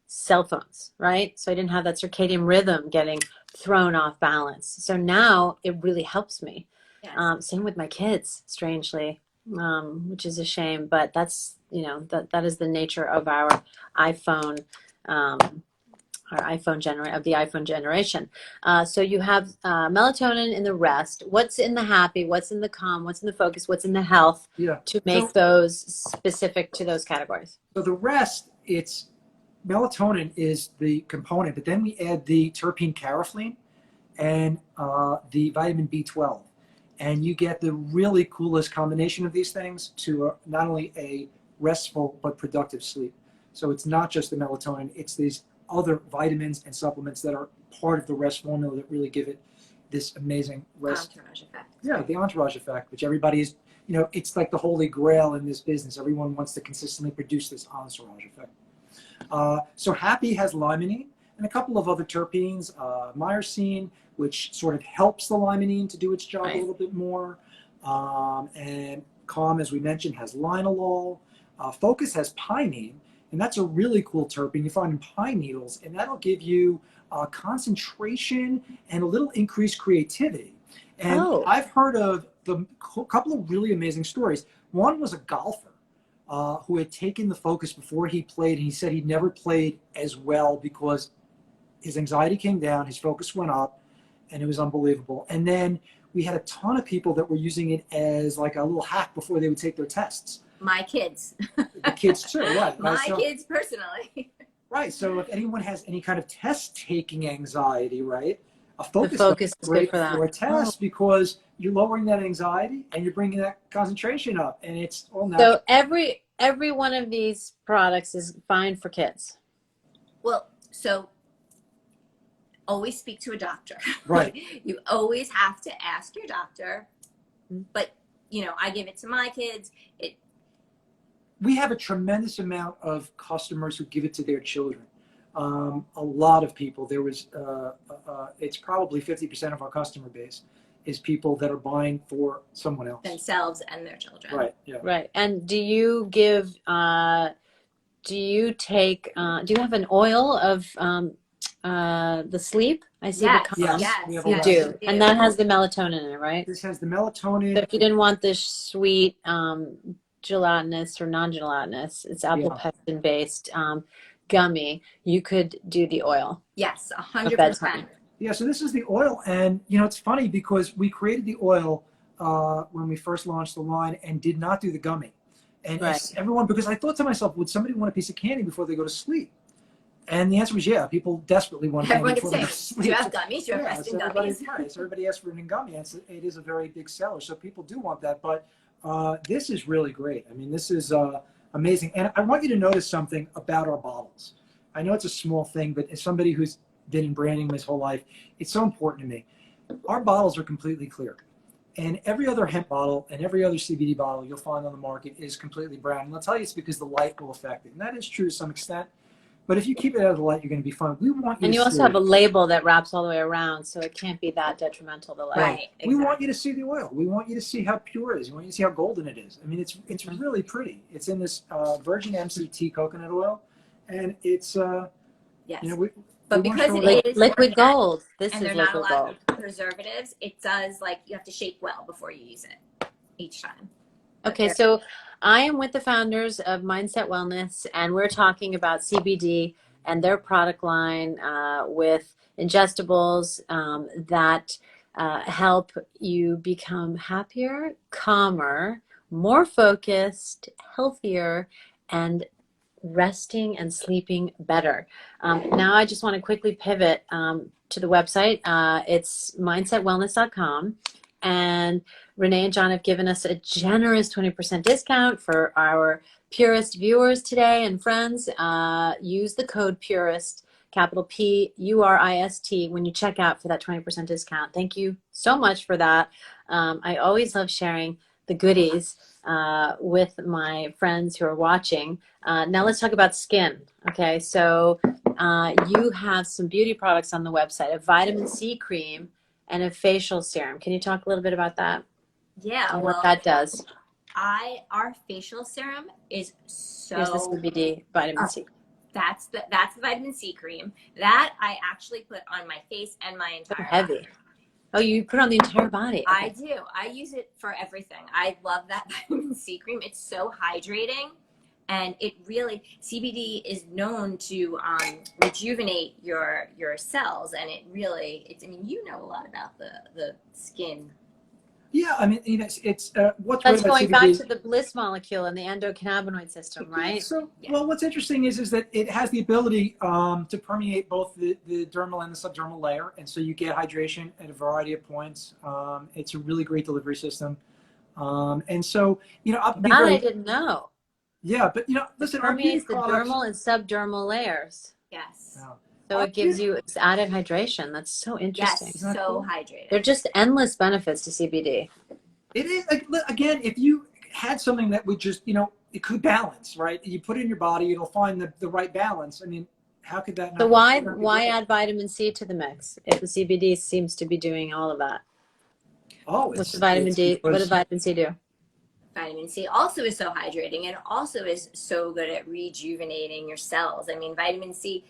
cell phones, right? So I didn't have that circadian rhythm getting thrown off balance. So now it really helps me. Yes. Same with my kids, strangely, which is a shame, but that's, that is the nature of our iPhone, of the iPhone generation. So you have melatonin in the rest. What's in the happy? What's in the calm? What's in the focus? What's in the health? Yeah. To make those specific to those categories. So the rest, melatonin is the component, but then we add the terpene caraflene and the vitamin B12. And you get the really coolest combination of these things to not only a restful but productive sleep. So it's not just the melatonin, it's these other vitamins and supplements that are part of the rest formula that really give it this amazing rest. Entourage effect. Yeah, the entourage effect, which everybody is, it's like the holy grail in this business. Everyone wants to consistently produce this entourage effect. So Happy has limonene and a couple of other terpenes, myrcene, which sort of helps the limonene to do its job a little bit more. And Calm, as we mentioned, has linalool. Focus has pinene, and that's a really cool terpene you find in pine needles, and that'll give you concentration and a little increased creativity. And I've heard of a couple of really amazing stories. One was a golfer who had taken the Focus before he played, and he said he'd never played as well because his anxiety came down, his focus went up, and it was unbelievable. And then we had a ton of people that were using it as like a little hack before they would take their tests. My kids. The kids too, right? My kids personally. Right. So if anyone has any kind of test-taking anxiety, right, a Focus is great good for that. For a test because you're lowering that anxiety and you're bringing that concentration up, and it's all natural. So every one of these products is fine for kids. Well, so always speak to a doctor. Right. You always have to ask your doctor. But, you know, I give it to my kids. We have a tremendous amount of customers who give it to their children. A lot of people. There was, it's probably 50% of our customer base is people that are buying for someone else. Themselves and their children. Right. Yeah. Right. And do you give, do you take, do you have an oil of the sleep? I see Yes, the Yes. yes, We have You a do. lot. And that has the melatonin in it, right? This has the melatonin. So if you didn't want this sweet, gelatinous or non-gelatinous, it's apple Yeah. pectin based gummy, you could do the oil. Yes, for 100%. bedtime. Yeah, so this is the oil, and you know it's funny because we created the oil when we first launched the line and did not do the gummy. And Right. everyone, because I thought to myself, would somebody want a piece of candy before they go to sleep? And the answer was yeah. People desperately want candy Everyone before can they go to say, sleep. do you have gummies? Do you have Yeah, resting so everybody, gummies? right, so everybody asks for an gummy. It is a very big seller, so people do want that. But this is really great. I mean, this is amazing. And I want you to notice something about our bottles. I know it's a small thing, but as somebody who's been in branding his whole life, it's so important to me. Our bottles are completely clear. And every other hemp bottle and every other CBD bottle you'll find on the market is completely brown. And I'll tell you it's because the light will affect it. And that is true to some extent. But if you keep it out of the light, you're going to be fine. We want you And to you also see, have a label that wraps all the way around, so it can't be that detrimental to life. Right. we want you to see the oil. We want you to see how pure it is. We want you to see how golden it is. I mean, it's really pretty. It's in this virgin MCT coconut oil. And it's, Yes. you know, But we wanna because show it it. is Liquid organic gold. This and is they're not liquid allowed gold. preservatives, it does, like, you have to shake well before you use it each time. But Okay, they're- so I am with the founders of Mindset Wellness, and we're talking about CBD and their product line with ingestibles that help you become happier, calmer, more focused, healthier, and resting and sleeping better. Now I just want to quickly pivot to the website. It's mindsetwellness.com. And Rene and John have given us a generous 20% discount for our Purist viewers today and friends. Use the code PURIST, capital PURIST, when you check out for that 20% discount. Thank you so much for that. I always love sharing the goodies with my friends who are watching. Now let's talk about skin. Okay, so you have some beauty products on the website, a vitamin C cream and a facial serum. Can you talk a little bit about that? yeah, And well, what that does? our facial serum is Here's the so CBD vitamin C. that's the vitamin C cream that I actually put on my face and my So entire heavy. body. Oh, you put on the entire body. I Okay. do. I use it for everything. I love that vitamin C cream. It's so hydrating, and it really CBD is known to rejuvenate your cells, and it really it's. I mean, you know a lot about the skin. Yeah, I mean, you know, it's what's That's great about going back CBD. to the bliss molecule and the endocannabinoid system, right? So, Yeah. well, what's interesting is that it has the ability to permeate both the dermal and the subdermal layer, and so you get hydration at a variety of points. It's a really great delivery system, and so you know, I'll be That I very, didn't know. yeah, but you know, listen, our beauty Permeates the products. dermal and subdermal layers. Yes. Yeah. So Our it gives beauty- you it's added hydration. That's so interesting. Yes. Isn't that So cool? hydrated. They're just endless benefits to CBD. It is again, if you had something that would just, you know, it could balance, right? You put it in your body, it'll find the right balance. I mean, how could that not? So why not be why great? add vitamin C to the mix if the CBD seems to be doing all of that? Oh, What's the vitamin it's D? What because- does vitamin C do? Vitamin C also is so hydrating and also is so good at rejuvenating your cells. I mean, vitamin C,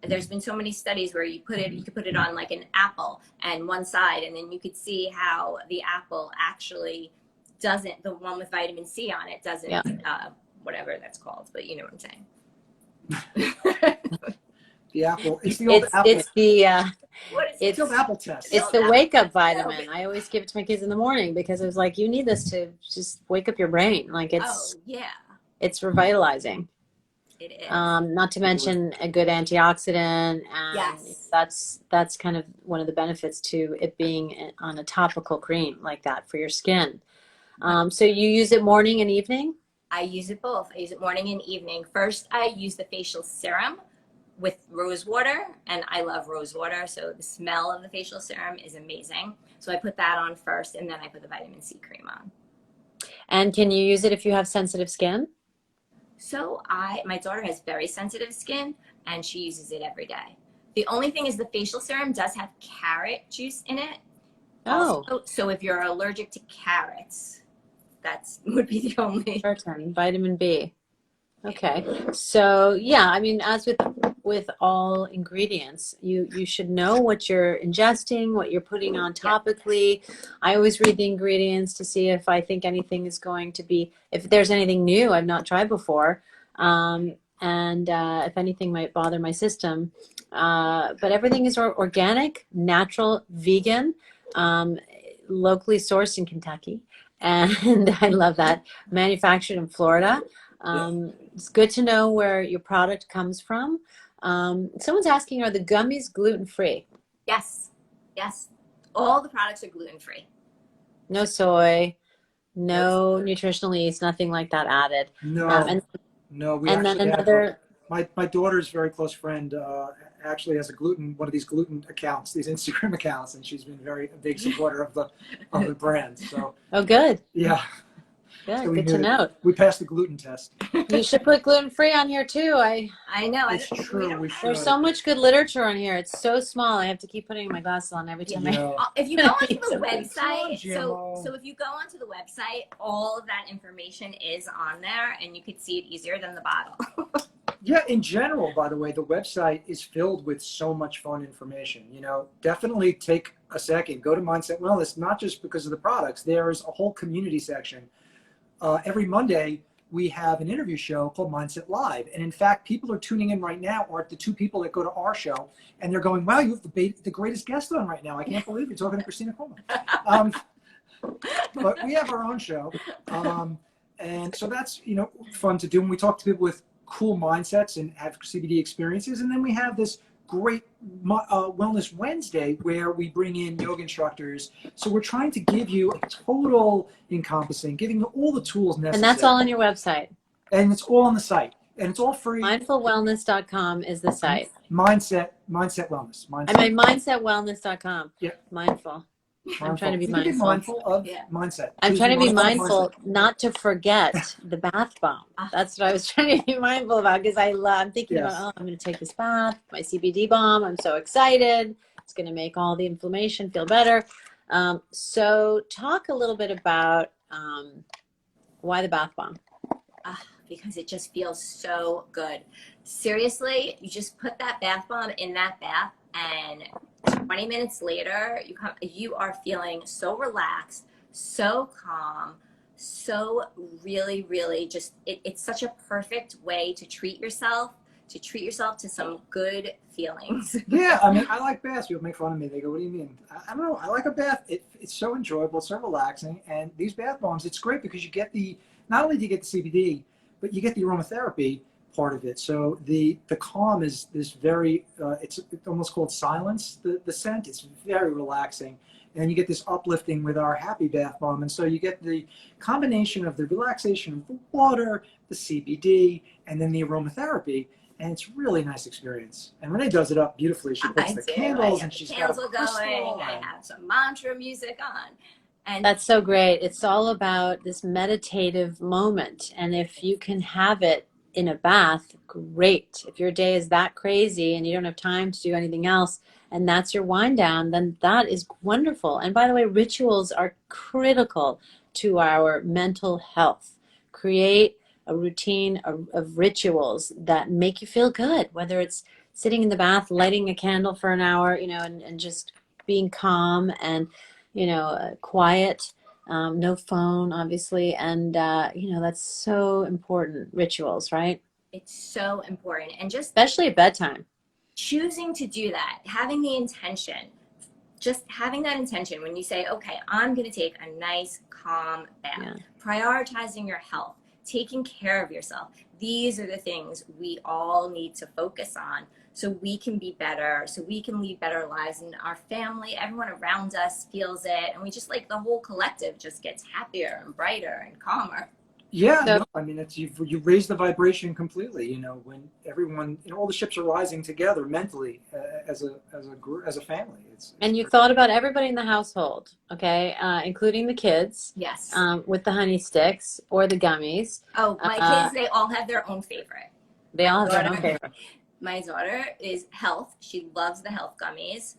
there's been so many studies where you could put it on like an apple and one side, and then you could see how the apple actually doesn't, the one with vitamin C on it doesn't, Yeah. whatever that's called, but you know what I'm saying. the apple. It's the old apple. It's the What is It's it? the old apple test. it's the wake up vitamin. I always give it to my kids in the morning because it was like you need this to just wake up your brain. Like Oh, yeah, it's revitalizing. it is. Not to mention a good antioxidant, and Yes. that's kind of one of the benefits to it being on a topical cream like that for your skin. So you use it morning and evening? I use it both. I use it morning and evening. First, I use the facial serum with rose water, and I love rose water, so the smell of the facial serum is amazing. So I put that on first, and then I put the vitamin C cream on. And can you use it if you have sensitive skin? So my daughter has very sensitive skin, and she uses it every day. The only thing is the facial serum does have carrot juice in it. Oh, Also, so if you're allergic to carrots, that's would be the only. certain vitamin B. Okay. So yeah, I mean, as with all ingredients, you should know what you're ingesting, what you're putting on topically. I always read the ingredients to see if I think anything is going to be, if there's anything new I've not tried before, and if anything might bother my system. But everything is organic, natural, vegan, locally sourced in Kentucky, and I love that. Manufactured in Florida. It's good to know where your product comes from. Someone's asking, are the gummies gluten-free? Yes, yes. All the products are gluten-free. No soy, no nutritional yeast, nothing like that added. No, no. We and then actually have another. my daughter's very close friend actually has one of these gluten accounts, these Instagram accounts, and she's been a big supporter of the brand. So Oh, good. yeah, Good. so Good to know. we passed the gluten test. You should put gluten-free on here too. I know. It's true. We should. There's so much good literature on here. It's so small. I have to keep putting my glasses on every time. If you go onto the website, GMO. so if you go onto the website, all of that information is on there, and you could see it easier than the bottle. Yeah, in general, by the way, the website is filled with so much fun information. Definitely take a second, go to Mindset Wellness, not just because of the products. There's a whole community section. Every Monday, we have an interview show called Mindset Live. And in fact, people are tuning in right now, or the two people that go to our show, and they're going, wow, you have the greatest guest on right now. I can't believe you're talking to Cristina Cuomo. But we have our own show. And so that's, fun to do. And we talk to people with cool mindsets and have CBD experiences. And then we have this great Wellness Wednesday where we bring in yoga instructors. So we're trying to give you a total encompassing, giving you all the tools necessary. And that's all on your website. And it's all on the site. And it's all free. Mindfulwellness.com is the site. Mindset Wellness. Mindsetwellness.com. Yeah. Mindful. I'm trying to be You can mindful. of mindset. I'm trying to be mindful mindset. not to forget the bath bomb. That's what I was trying to be mindful about, because I'm thinking about, I'm going to take this bath, my CBD bomb. I'm so excited. It's going to make all the inflammation feel better. So talk a little bit about why the bath bomb. Because it just feels so good. Seriously, you just put that bath bomb in that bath, and 20 minutes later, you are feeling so relaxed, so calm, so really, really just, it's such a perfect way to treat yourself to some good feelings. Yeah, I mean, I like baths. People make fun of me. They go, what do you mean? I don't know. I like a bath. It's so enjoyable, it's so relaxing. And these bath bombs, it's great because you get not only do you get the CBD, but you get the aromatherapy part of it. So the calm is this very, it's almost called silence, the scent. It's very relaxing. And you get this uplifting with our happy bath bomb. And so you get the combination of the relaxation of the water, the CBD, and then the aromatherapy. And it's really a nice experience. And Rene does it up beautifully. She puts the candles, and she's got a crystal. I have some mantra music on. And that's so great. It's all about this meditative moment. And if you can have it in a bath, great. If your day is that crazy and you don't have time to do anything else, and that's your wind down, then that is wonderful. And by the way, rituals are critical to our mental health. Create a routine of rituals that make you feel good, whether it's sitting in the bath, lighting a candle for an hour, and just being calm and, quiet, no phone, obviously. And, that's so important, rituals, right? It's so important. And just especially at bedtime. Choosing to do that, having the intention, just having that intention when you say, okay, I'm going to take a nice, calm bath, prioritizing your health, taking care of yourself. These are the things we all need to focus on so we can be better, so we can lead better lives, and our family, everyone around us feels it. And we just the whole collective just gets happier and brighter and calmer. Yeah, So, no, I mean, it's you raise the vibration completely. You know, when everyone, all the ships are rising together mentally as a family. and you thought about everybody in the household, okay, including the kids, Yes. with the honey sticks or the gummies. Oh, my kids, they all have their own favorite. They all have their own daughter- favorite. My daughter is health. She loves the health gummies.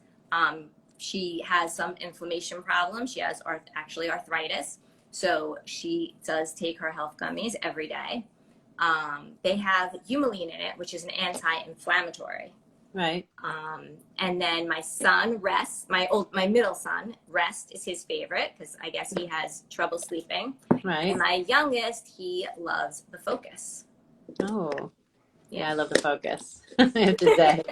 She has some inflammation problems. She has actually arthritis. So she does take her health gummies every day. They have humulene in it, which is an anti-inflammatory. Right. And then my son, Rest, my middle son, Rest is his favorite because I guess he has trouble sleeping. Right. And my youngest, he loves the Focus. Oh, yeah, I love the Focus. I have to say,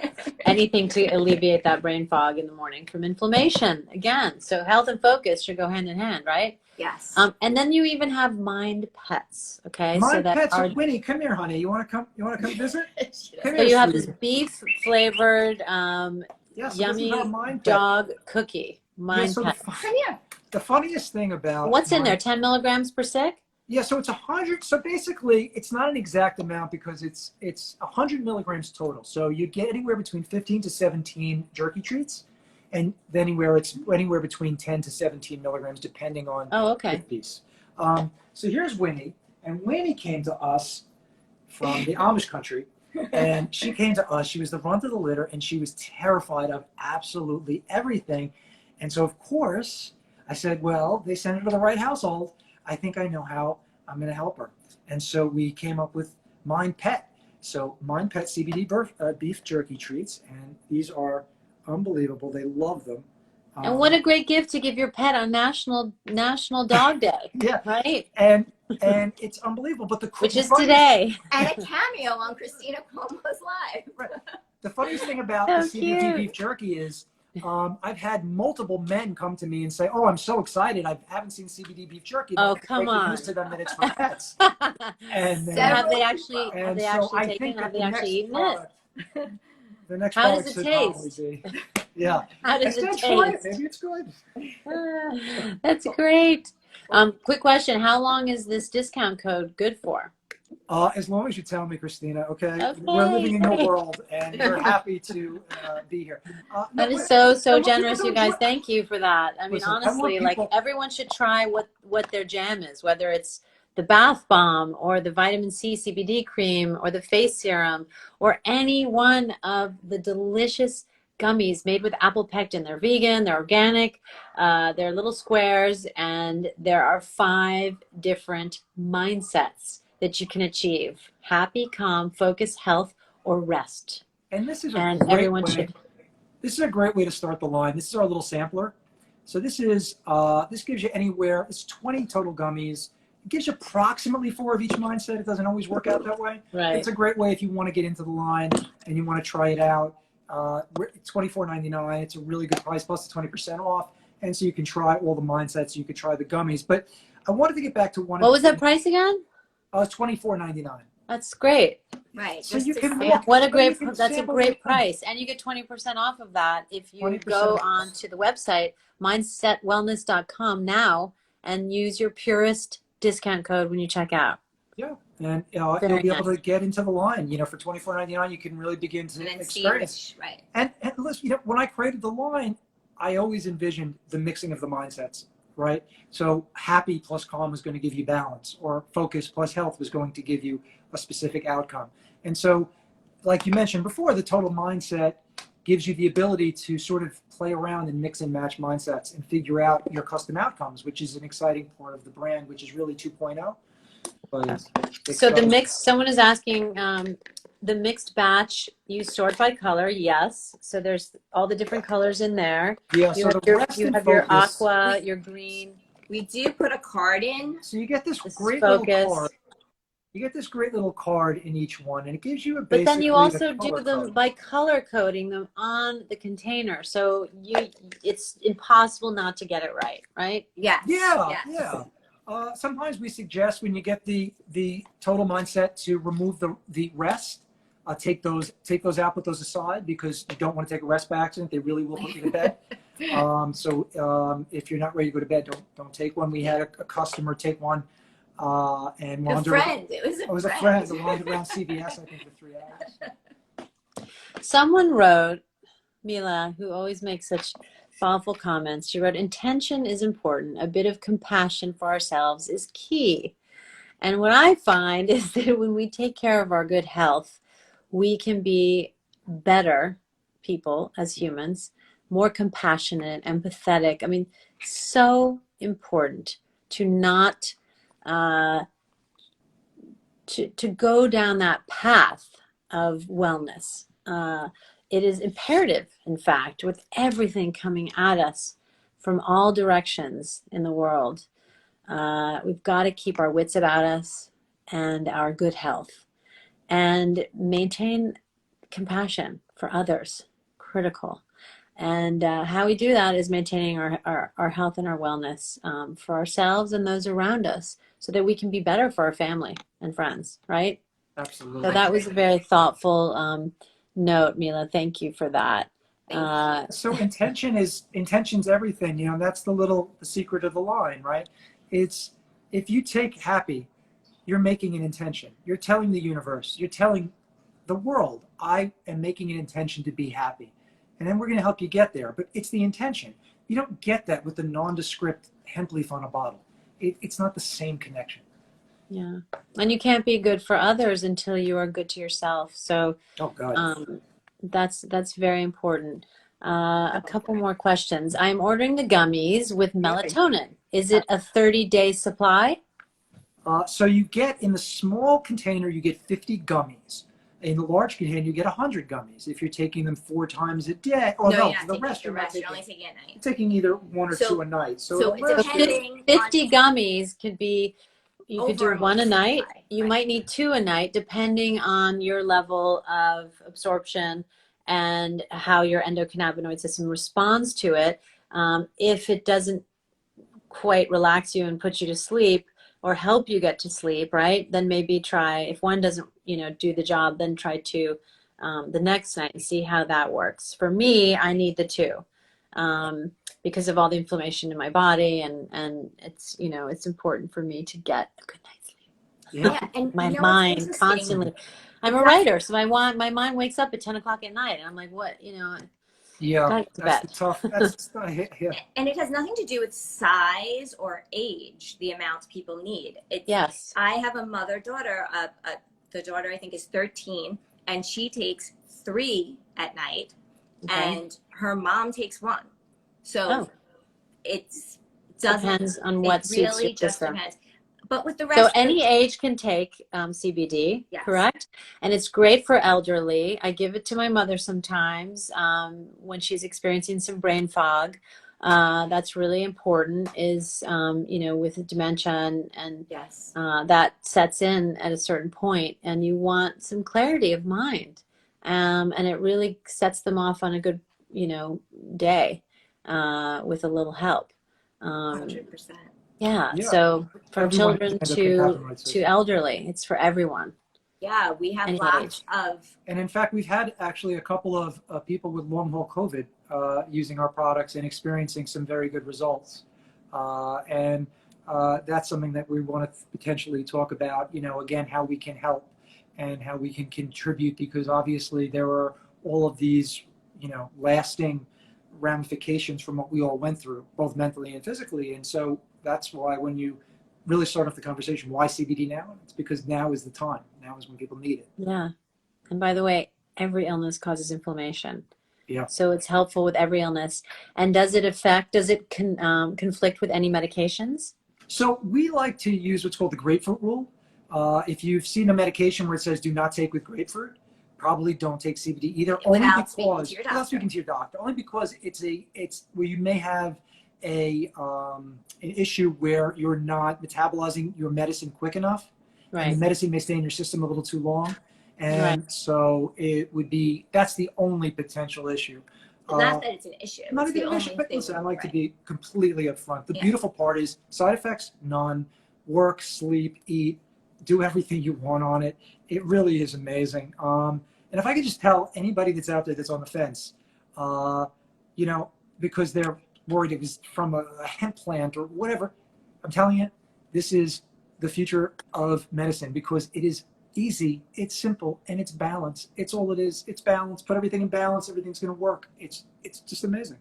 anything to alleviate that brain fog in the morning from inflammation. Again, so health and focus should go hand in hand, right? Yes. And then you even have Mind Pets. Okay, My so that pets, are, Winnie, come here, honey. You want to come? You want to come visit? Come so here, you have this sweetie. beef flavored, Yeah, so yummy this is our Mind Pet. dog cookie. Mind so Pet. Come here. the funniest thing about What's in there? Mind- 10 milligrams per stick? Yeah, so it's 100. So basically, it's not an exact amount because it's 100 milligrams total. So you get anywhere between 15 to 17 jerky treats, and then anywhere between 10 to 17 milligrams depending on Oh, the okay. piece. So here's Winnie, and Winnie came to us from the Amish country, and she came to us. She was the runt of the litter, and she was terrified of absolutely everything. And so, of course, I said, well, they sent her to the right household. I think I know how I'm going to help her. And so we came up with Mind Pet. So Mind Pet CBD beef jerky treats, and these are unbelievable. They love them. And what a great gift to give your pet on National Dog Day. Yeah, right? And it's unbelievable. But Which is funniest- today. And a cameo on Cristina Cuomo's Live. Right. The funniest thing about So the CBD cute. beef jerky is I've had multiple men come to me and say, "Oh, I'm so excited! I haven't seen CBD beef jerky." Oh, But I come break the on. news to them that it's for pets. And So have they actually I taken? think Have that they the actually next eaten it? product, the next How does product it should taste? probably be, yeah. How does it Let's try it. taste? Maybe it's good. That's great. Quick question: how long is this discount code good for? As long as you tell me, Christina, okay? Okay, We're living in your great. world, and we're happy to be here. That is no, so what generous, people you don't guys. Thank you for that. I mean, Listen, I want honestly, like people- everyone should try what their jam is, whether it's the bath bomb or the vitamin C CBD cream or the face serum or any one of the delicious gummies made with apple pectin. They're vegan, they're organic, they're little squares, and there are 5 different mindsets that you can achieve: happy, calm, focus, health, or rest. And this is a And great everyone way. should. This is a great way to start the line. This is our little sampler. So this gives you anywhere. It's 20 total gummies. It gives you approximately 4 of each mindset. It doesn't always work out that way. Right. It's a great way if you want to get into the line and you want to try it out. It's $24.99. It's a really good price, plus the 20% off. And so you can try all the mindsets. You could try the gummies. But I wanted to get back to one. What was that price again? It's $24.99. That's great. Right. So just you to can see- look. What a You great, can that's a sample great it. price. And you get 20% off of that if you 20% go off. on to the website, mindsetwellness.com now and use your purest discount code when you check out. Yeah, and you'll Very be able nice. to get into the line. For $24.99, you can really begin to and then experience. see which, right. And listen, when I created the line, I always envisioned the mixing of the mindsets, right? So happy plus calm was going to give you balance, or focus plus health was going to give you a specific outcome. And so, like you mentioned before, the total mindset gives you the ability to sort of play around and mix and match mindsets and figure out your custom outcomes, which is an exciting part of the brand, which is really 2.0. But So the mix, someone is asking, the mixed batch, you sort by color, yes. So there's all the different colors in there. Yeah, You so have the rest you and have your focus. aqua, your green. We do put a card in. So you get this This is great focus. little card. You get this great little card in each one, and it gives you a But then you basically also the do color them code. by color coding them on the container. So it's impossible not to get it right, right? Yes. Yeah, Yes. yeah. Sometimes we suggest when you get the total mindset to remove the rest. Take those out, put those aside, because you don't want to take a rest by accident. They really will put you to bed. So if you're not ready to go to bed, don't take one. We had a customer take one And A wandered. friend. It was a I was friend. a friend. I wandered around CVS, I think, for 3 hours. Someone wrote, Mila, who always makes such thoughtful comments, she wrote, intention is important. A bit of compassion for ourselves is key. And what I find is that when we take care of our good health, we can be better people as humans, more compassionate, empathetic. I mean, so important to not to go down that path of wellness. It is imperative, in fact, with everything coming at us from all directions in the world. We've got to keep our wits about us and our good health and maintain compassion for others. Critical. And how we do that is maintaining our health and our wellness for ourselves and those around us so that we can be better for our family and friends, right? Absolutely. So that was a very thoughtful note, Mila. Thank you for that. So intention's everything. That's the secret of the line, right? It's if you take happy, you're making an intention. You're telling the universe, you're telling the world, I am making an intention to be happy. And then we're going to help you get there. But it's the intention. You don't get that with the nondescript hemp leaf on a bottle. It's not the same connection. Yeah. And you can't be good for others until you are good to yourself. So Oh, God. that's very important. A couple more questions. I'm ordering the gummies with melatonin. Is it a 30-day supply? So you get, in the small container, you get 50 gummies. In the large container, you get 100 gummies. If you're taking them 4 times a day, No, you're not the taking rest the you're not rest. You're taking. only taking at night. You're taking either 1 or 2 a night. So the rest depending 50 gummies could be, you could Over do a 1 a month night. supply, You right. might need 2 a night, depending on your level of absorption and how your endocannabinoid system responds to it. If it doesn't quite relax you and put you to sleep or help you get to sleep, right? Then maybe try, if one doesn't, do the job, then try 2 the next night and see how that works. For me, I need the 2 because of all the inflammation in my body, and it's, it's important for me to get a good night's sleep. Yeah. And My what's mind interesting? constantly. I'm a writer, so my mind wakes up at 10 o'clock at night, and I'm like, what, Yeah, gotta get to that's bed. the tough. That's yeah. And it has nothing to do with size or age, the amounts people need. Yes. I have a mother-daughter, the daughter I think is 13, and she takes 3 at night, Okay. and her mom takes 1. So it Depends on what it suits your really just system. depends. But with the So rest, any age can take CBD, Yes. correct? And it's great for elderly. I give it to my mother sometimes when she's experiencing some brain fog. That's really important is, with dementia and yes, that sets in at a certain point, and you want some clarity of mind. And it really sets them off on a good, day with a little help. 100%. Yeah, Yeah. so from Everyone children has to endocannabinoid system. elderly, it's for everyone. Yeah, we have Any lots age. of. And in fact, we've had actually a couple of people with long haul COVID using our products and experiencing some very good results. And that's something that we want to potentially talk about, again, how we can help and how we can contribute, because obviously there are all of these, lasting ramifications from what we all went through, both mentally and physically. And so that's why when you really start off the conversation, why CBD now? It's because now is the time. Now is when people need it. Yeah. And by the way, every illness causes inflammation. Yeah. So it's helpful with every illness. And does it conflict with any medications? So we like to use what's called the Grapefruit Rule. If you've seen a medication where it says do not take with grapefruit, probably don't take CBD either. Without speaking to your doctor. Without speaking to your doctor. Only because it's where you may have an issue where you're not metabolizing your medicine quick enough, Right. and the medicine may stay in your system a little too long, and Right. so that's the only potential issue. Not that it's an issue. Not It's even the an issue, only but thing, listen, I like to right. be completely upfront. The Yeah. beautiful part is side effects, none. Work, sleep, eat, do everything you want on it. It really is amazing. And if I could just tell anybody that's out there that's on the fence, because they're worried it was from a hemp plant or whatever, I'm telling you, this is the future of medicine because it is easy, it's simple, and it's balance. It's all it is. It's balance. Put everything in balance, everything's going to work. It's just amazing.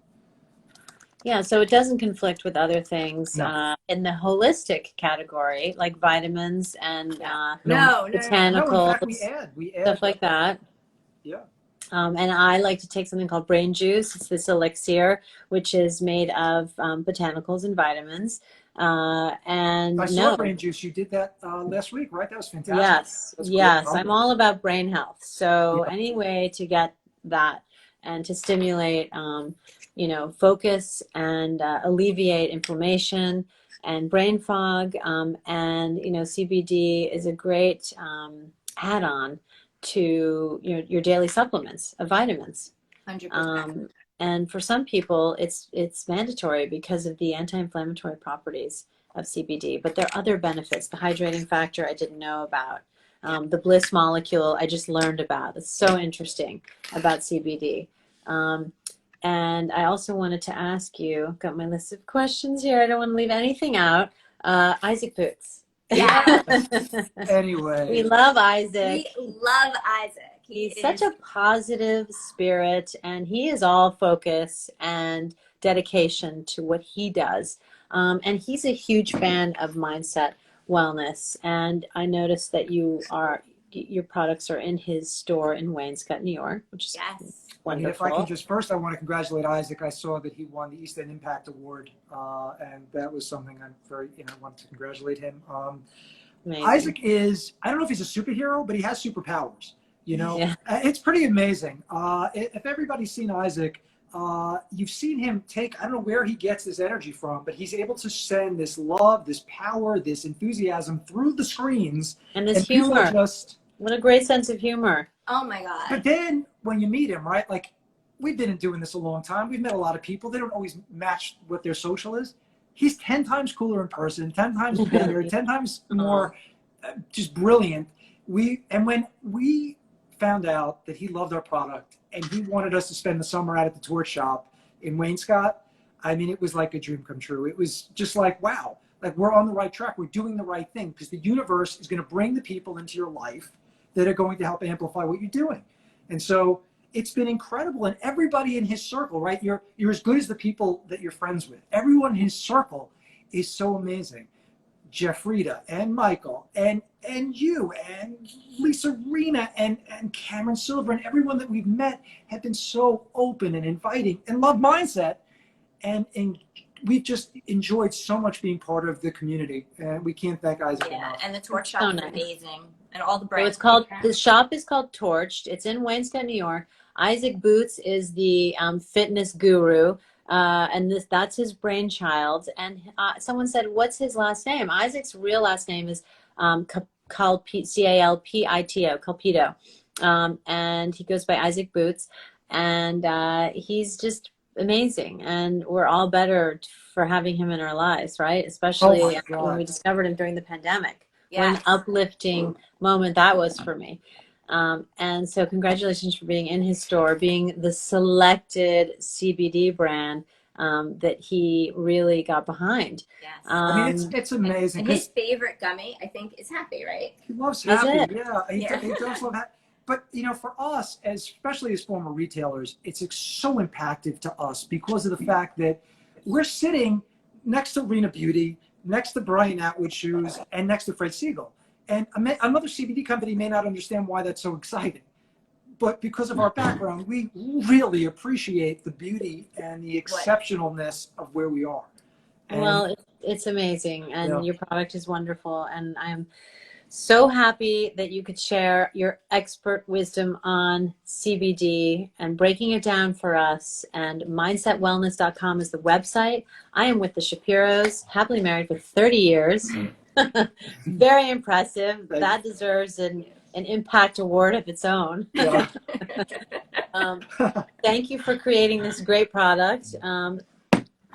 Yeah, so it doesn't conflict with other things No. in the holistic category, like vitamins and No. In botanicals, fact, we add stuff like that. Yeah. And I like to take something called brain juice. It's this elixir, which is made of botanicals and vitamins. And I saw brain juice. You did that last week, right? That was fantastic. Yes, That's yes. great. I'm all about brain health. So Yeah. any way to get that and to stimulate, focus and alleviate inflammation and brain fog. And CBD is a great add-on to your daily supplements of vitamins. 100%. And for some people, it's mandatory because of the anti-inflammatory properties of CBD. But there are other benefits. The hydrating factor I didn't know about. The bliss molecule I just learned about. It's so interesting about CBD. And I also wanted to ask you, got my list of questions here. I don't want to leave anything out. Isaac Boots. Yeah. Anyway. We love Isaac. We love Isaac. He's such a positive spirit, and he is all focus and dedication to what he does. And he's a huge fan of mindset wellness. And I noticed that your products are in his store in Waynescott, New York, which is wonderful. If I can just first, I want to congratulate Isaac. I saw that he won the East End Impact Award, and that was something I'm very, I wanted to congratulate him. Isaac is, I don't know if he's a superhero, but he has superpowers. It's pretty amazing. If everybody's seen Isaac, you've seen him take, I don't know where he gets this energy from, but he's able to send this love, this power, this enthusiasm through the screens. And this humor. What a great sense of humor. Oh my God. But then when you meet him, right, like we've been doing this a long time. We've met a lot of people. They don't always match what their social is. He's 10 times cooler in person, 10 times better, 10 times more just brilliant. When we found out that he loved our product and he wanted us to spend the summer out at the Torch Shop in Waynescott, I mean, it was like a dream come true. It was just like, wow, like we're on the right track. We're doing the right thing because the universe is going to bring the people into your life that are going to help amplify what you're doing. And so it's been incredible. And everybody in his circle, right? You're as good as the people that you're friends with. Everyone in his circle is so amazing. Jeffrita and Michael and you and Lisa Rena and Cameron Silver and everyone that we've met have been so open and inviting and love mindset. And we've just enjoyed so much being part of the community. And we can't thank Isaac enough. And the Torch Shop is amazing. And all the brands. The shop is called Torched. It's in Waynescott, New York. Isaac Boots is the fitness guru. And that's his brainchild. And someone said, what's his last name? Isaac's real last name is Calpito, Calpito. And he goes by Isaac Boots. And he's just amazing. And we're all better for having him in our lives, right? Especially when we discovered him during the pandemic. What an uplifting moment that was for me. And so congratulations for being in his store, being the selected CBD brand that he really got behind. Yes. I mean, it's amazing. And his favorite gummy, I think, is Happy, right? He loves Happy. He does love Happy. But, for us, especially as former retailers, it's so impactful to us because of the fact that we're sitting next to Rena Beauty, next to Brian Atwood Shoes, and next to Fred Siegel. And another CBD company may not understand why that's so exciting. But because of our background, we really appreciate the beauty and the exceptionalness of where we are. Well, it's amazing. And your product is wonderful. And I'm so happy that you could share your expert wisdom on CBD and breaking it down for us. And mindsetwellness.com is the website. I am with the Shapiros, happily married for 30 years. Very impressive. That deserves an impact award of its own. Yeah. Thank you for creating this great product.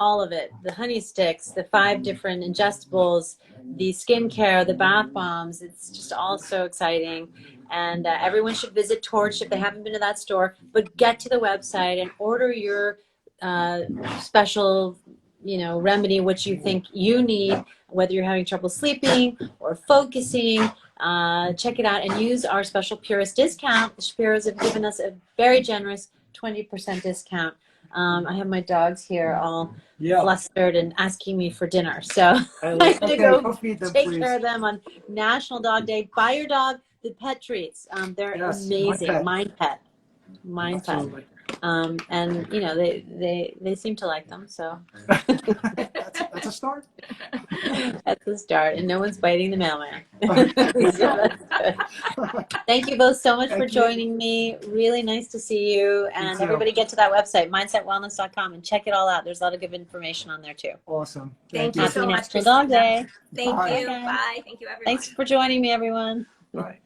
All of it, the honey sticks, the 5 different ingestibles, the skincare, the bath bombs. It's just all so exciting. And everyone should visit Torch if they haven't been to that store, but get to the website and order your special remedy which you think you need, whether you're having trouble sleeping or focusing. Check it out and use our special Purist discount. The Shapiros have given us a very generous 20% discount. I have my dogs here all flustered and asking me for dinner. So I'm going to go feed them, take please. care of them on National Dog Day. Buy your dog the pet treats. They're amazing. Mind pet. Absolutely. And they seem to like them, so that's a start. That's a start, and no one's biting the mailman. So that's good. Thank you both so much for joining me. Really nice to see you. And everybody get to that website, mindsetwellness.com, and check it all out. There's a lot of good information on there too. Awesome. Thank you so much. Happy National Dog Day. Thank you. Bye. Bye. Thank you, everyone. Thanks for joining me, everyone. Bye.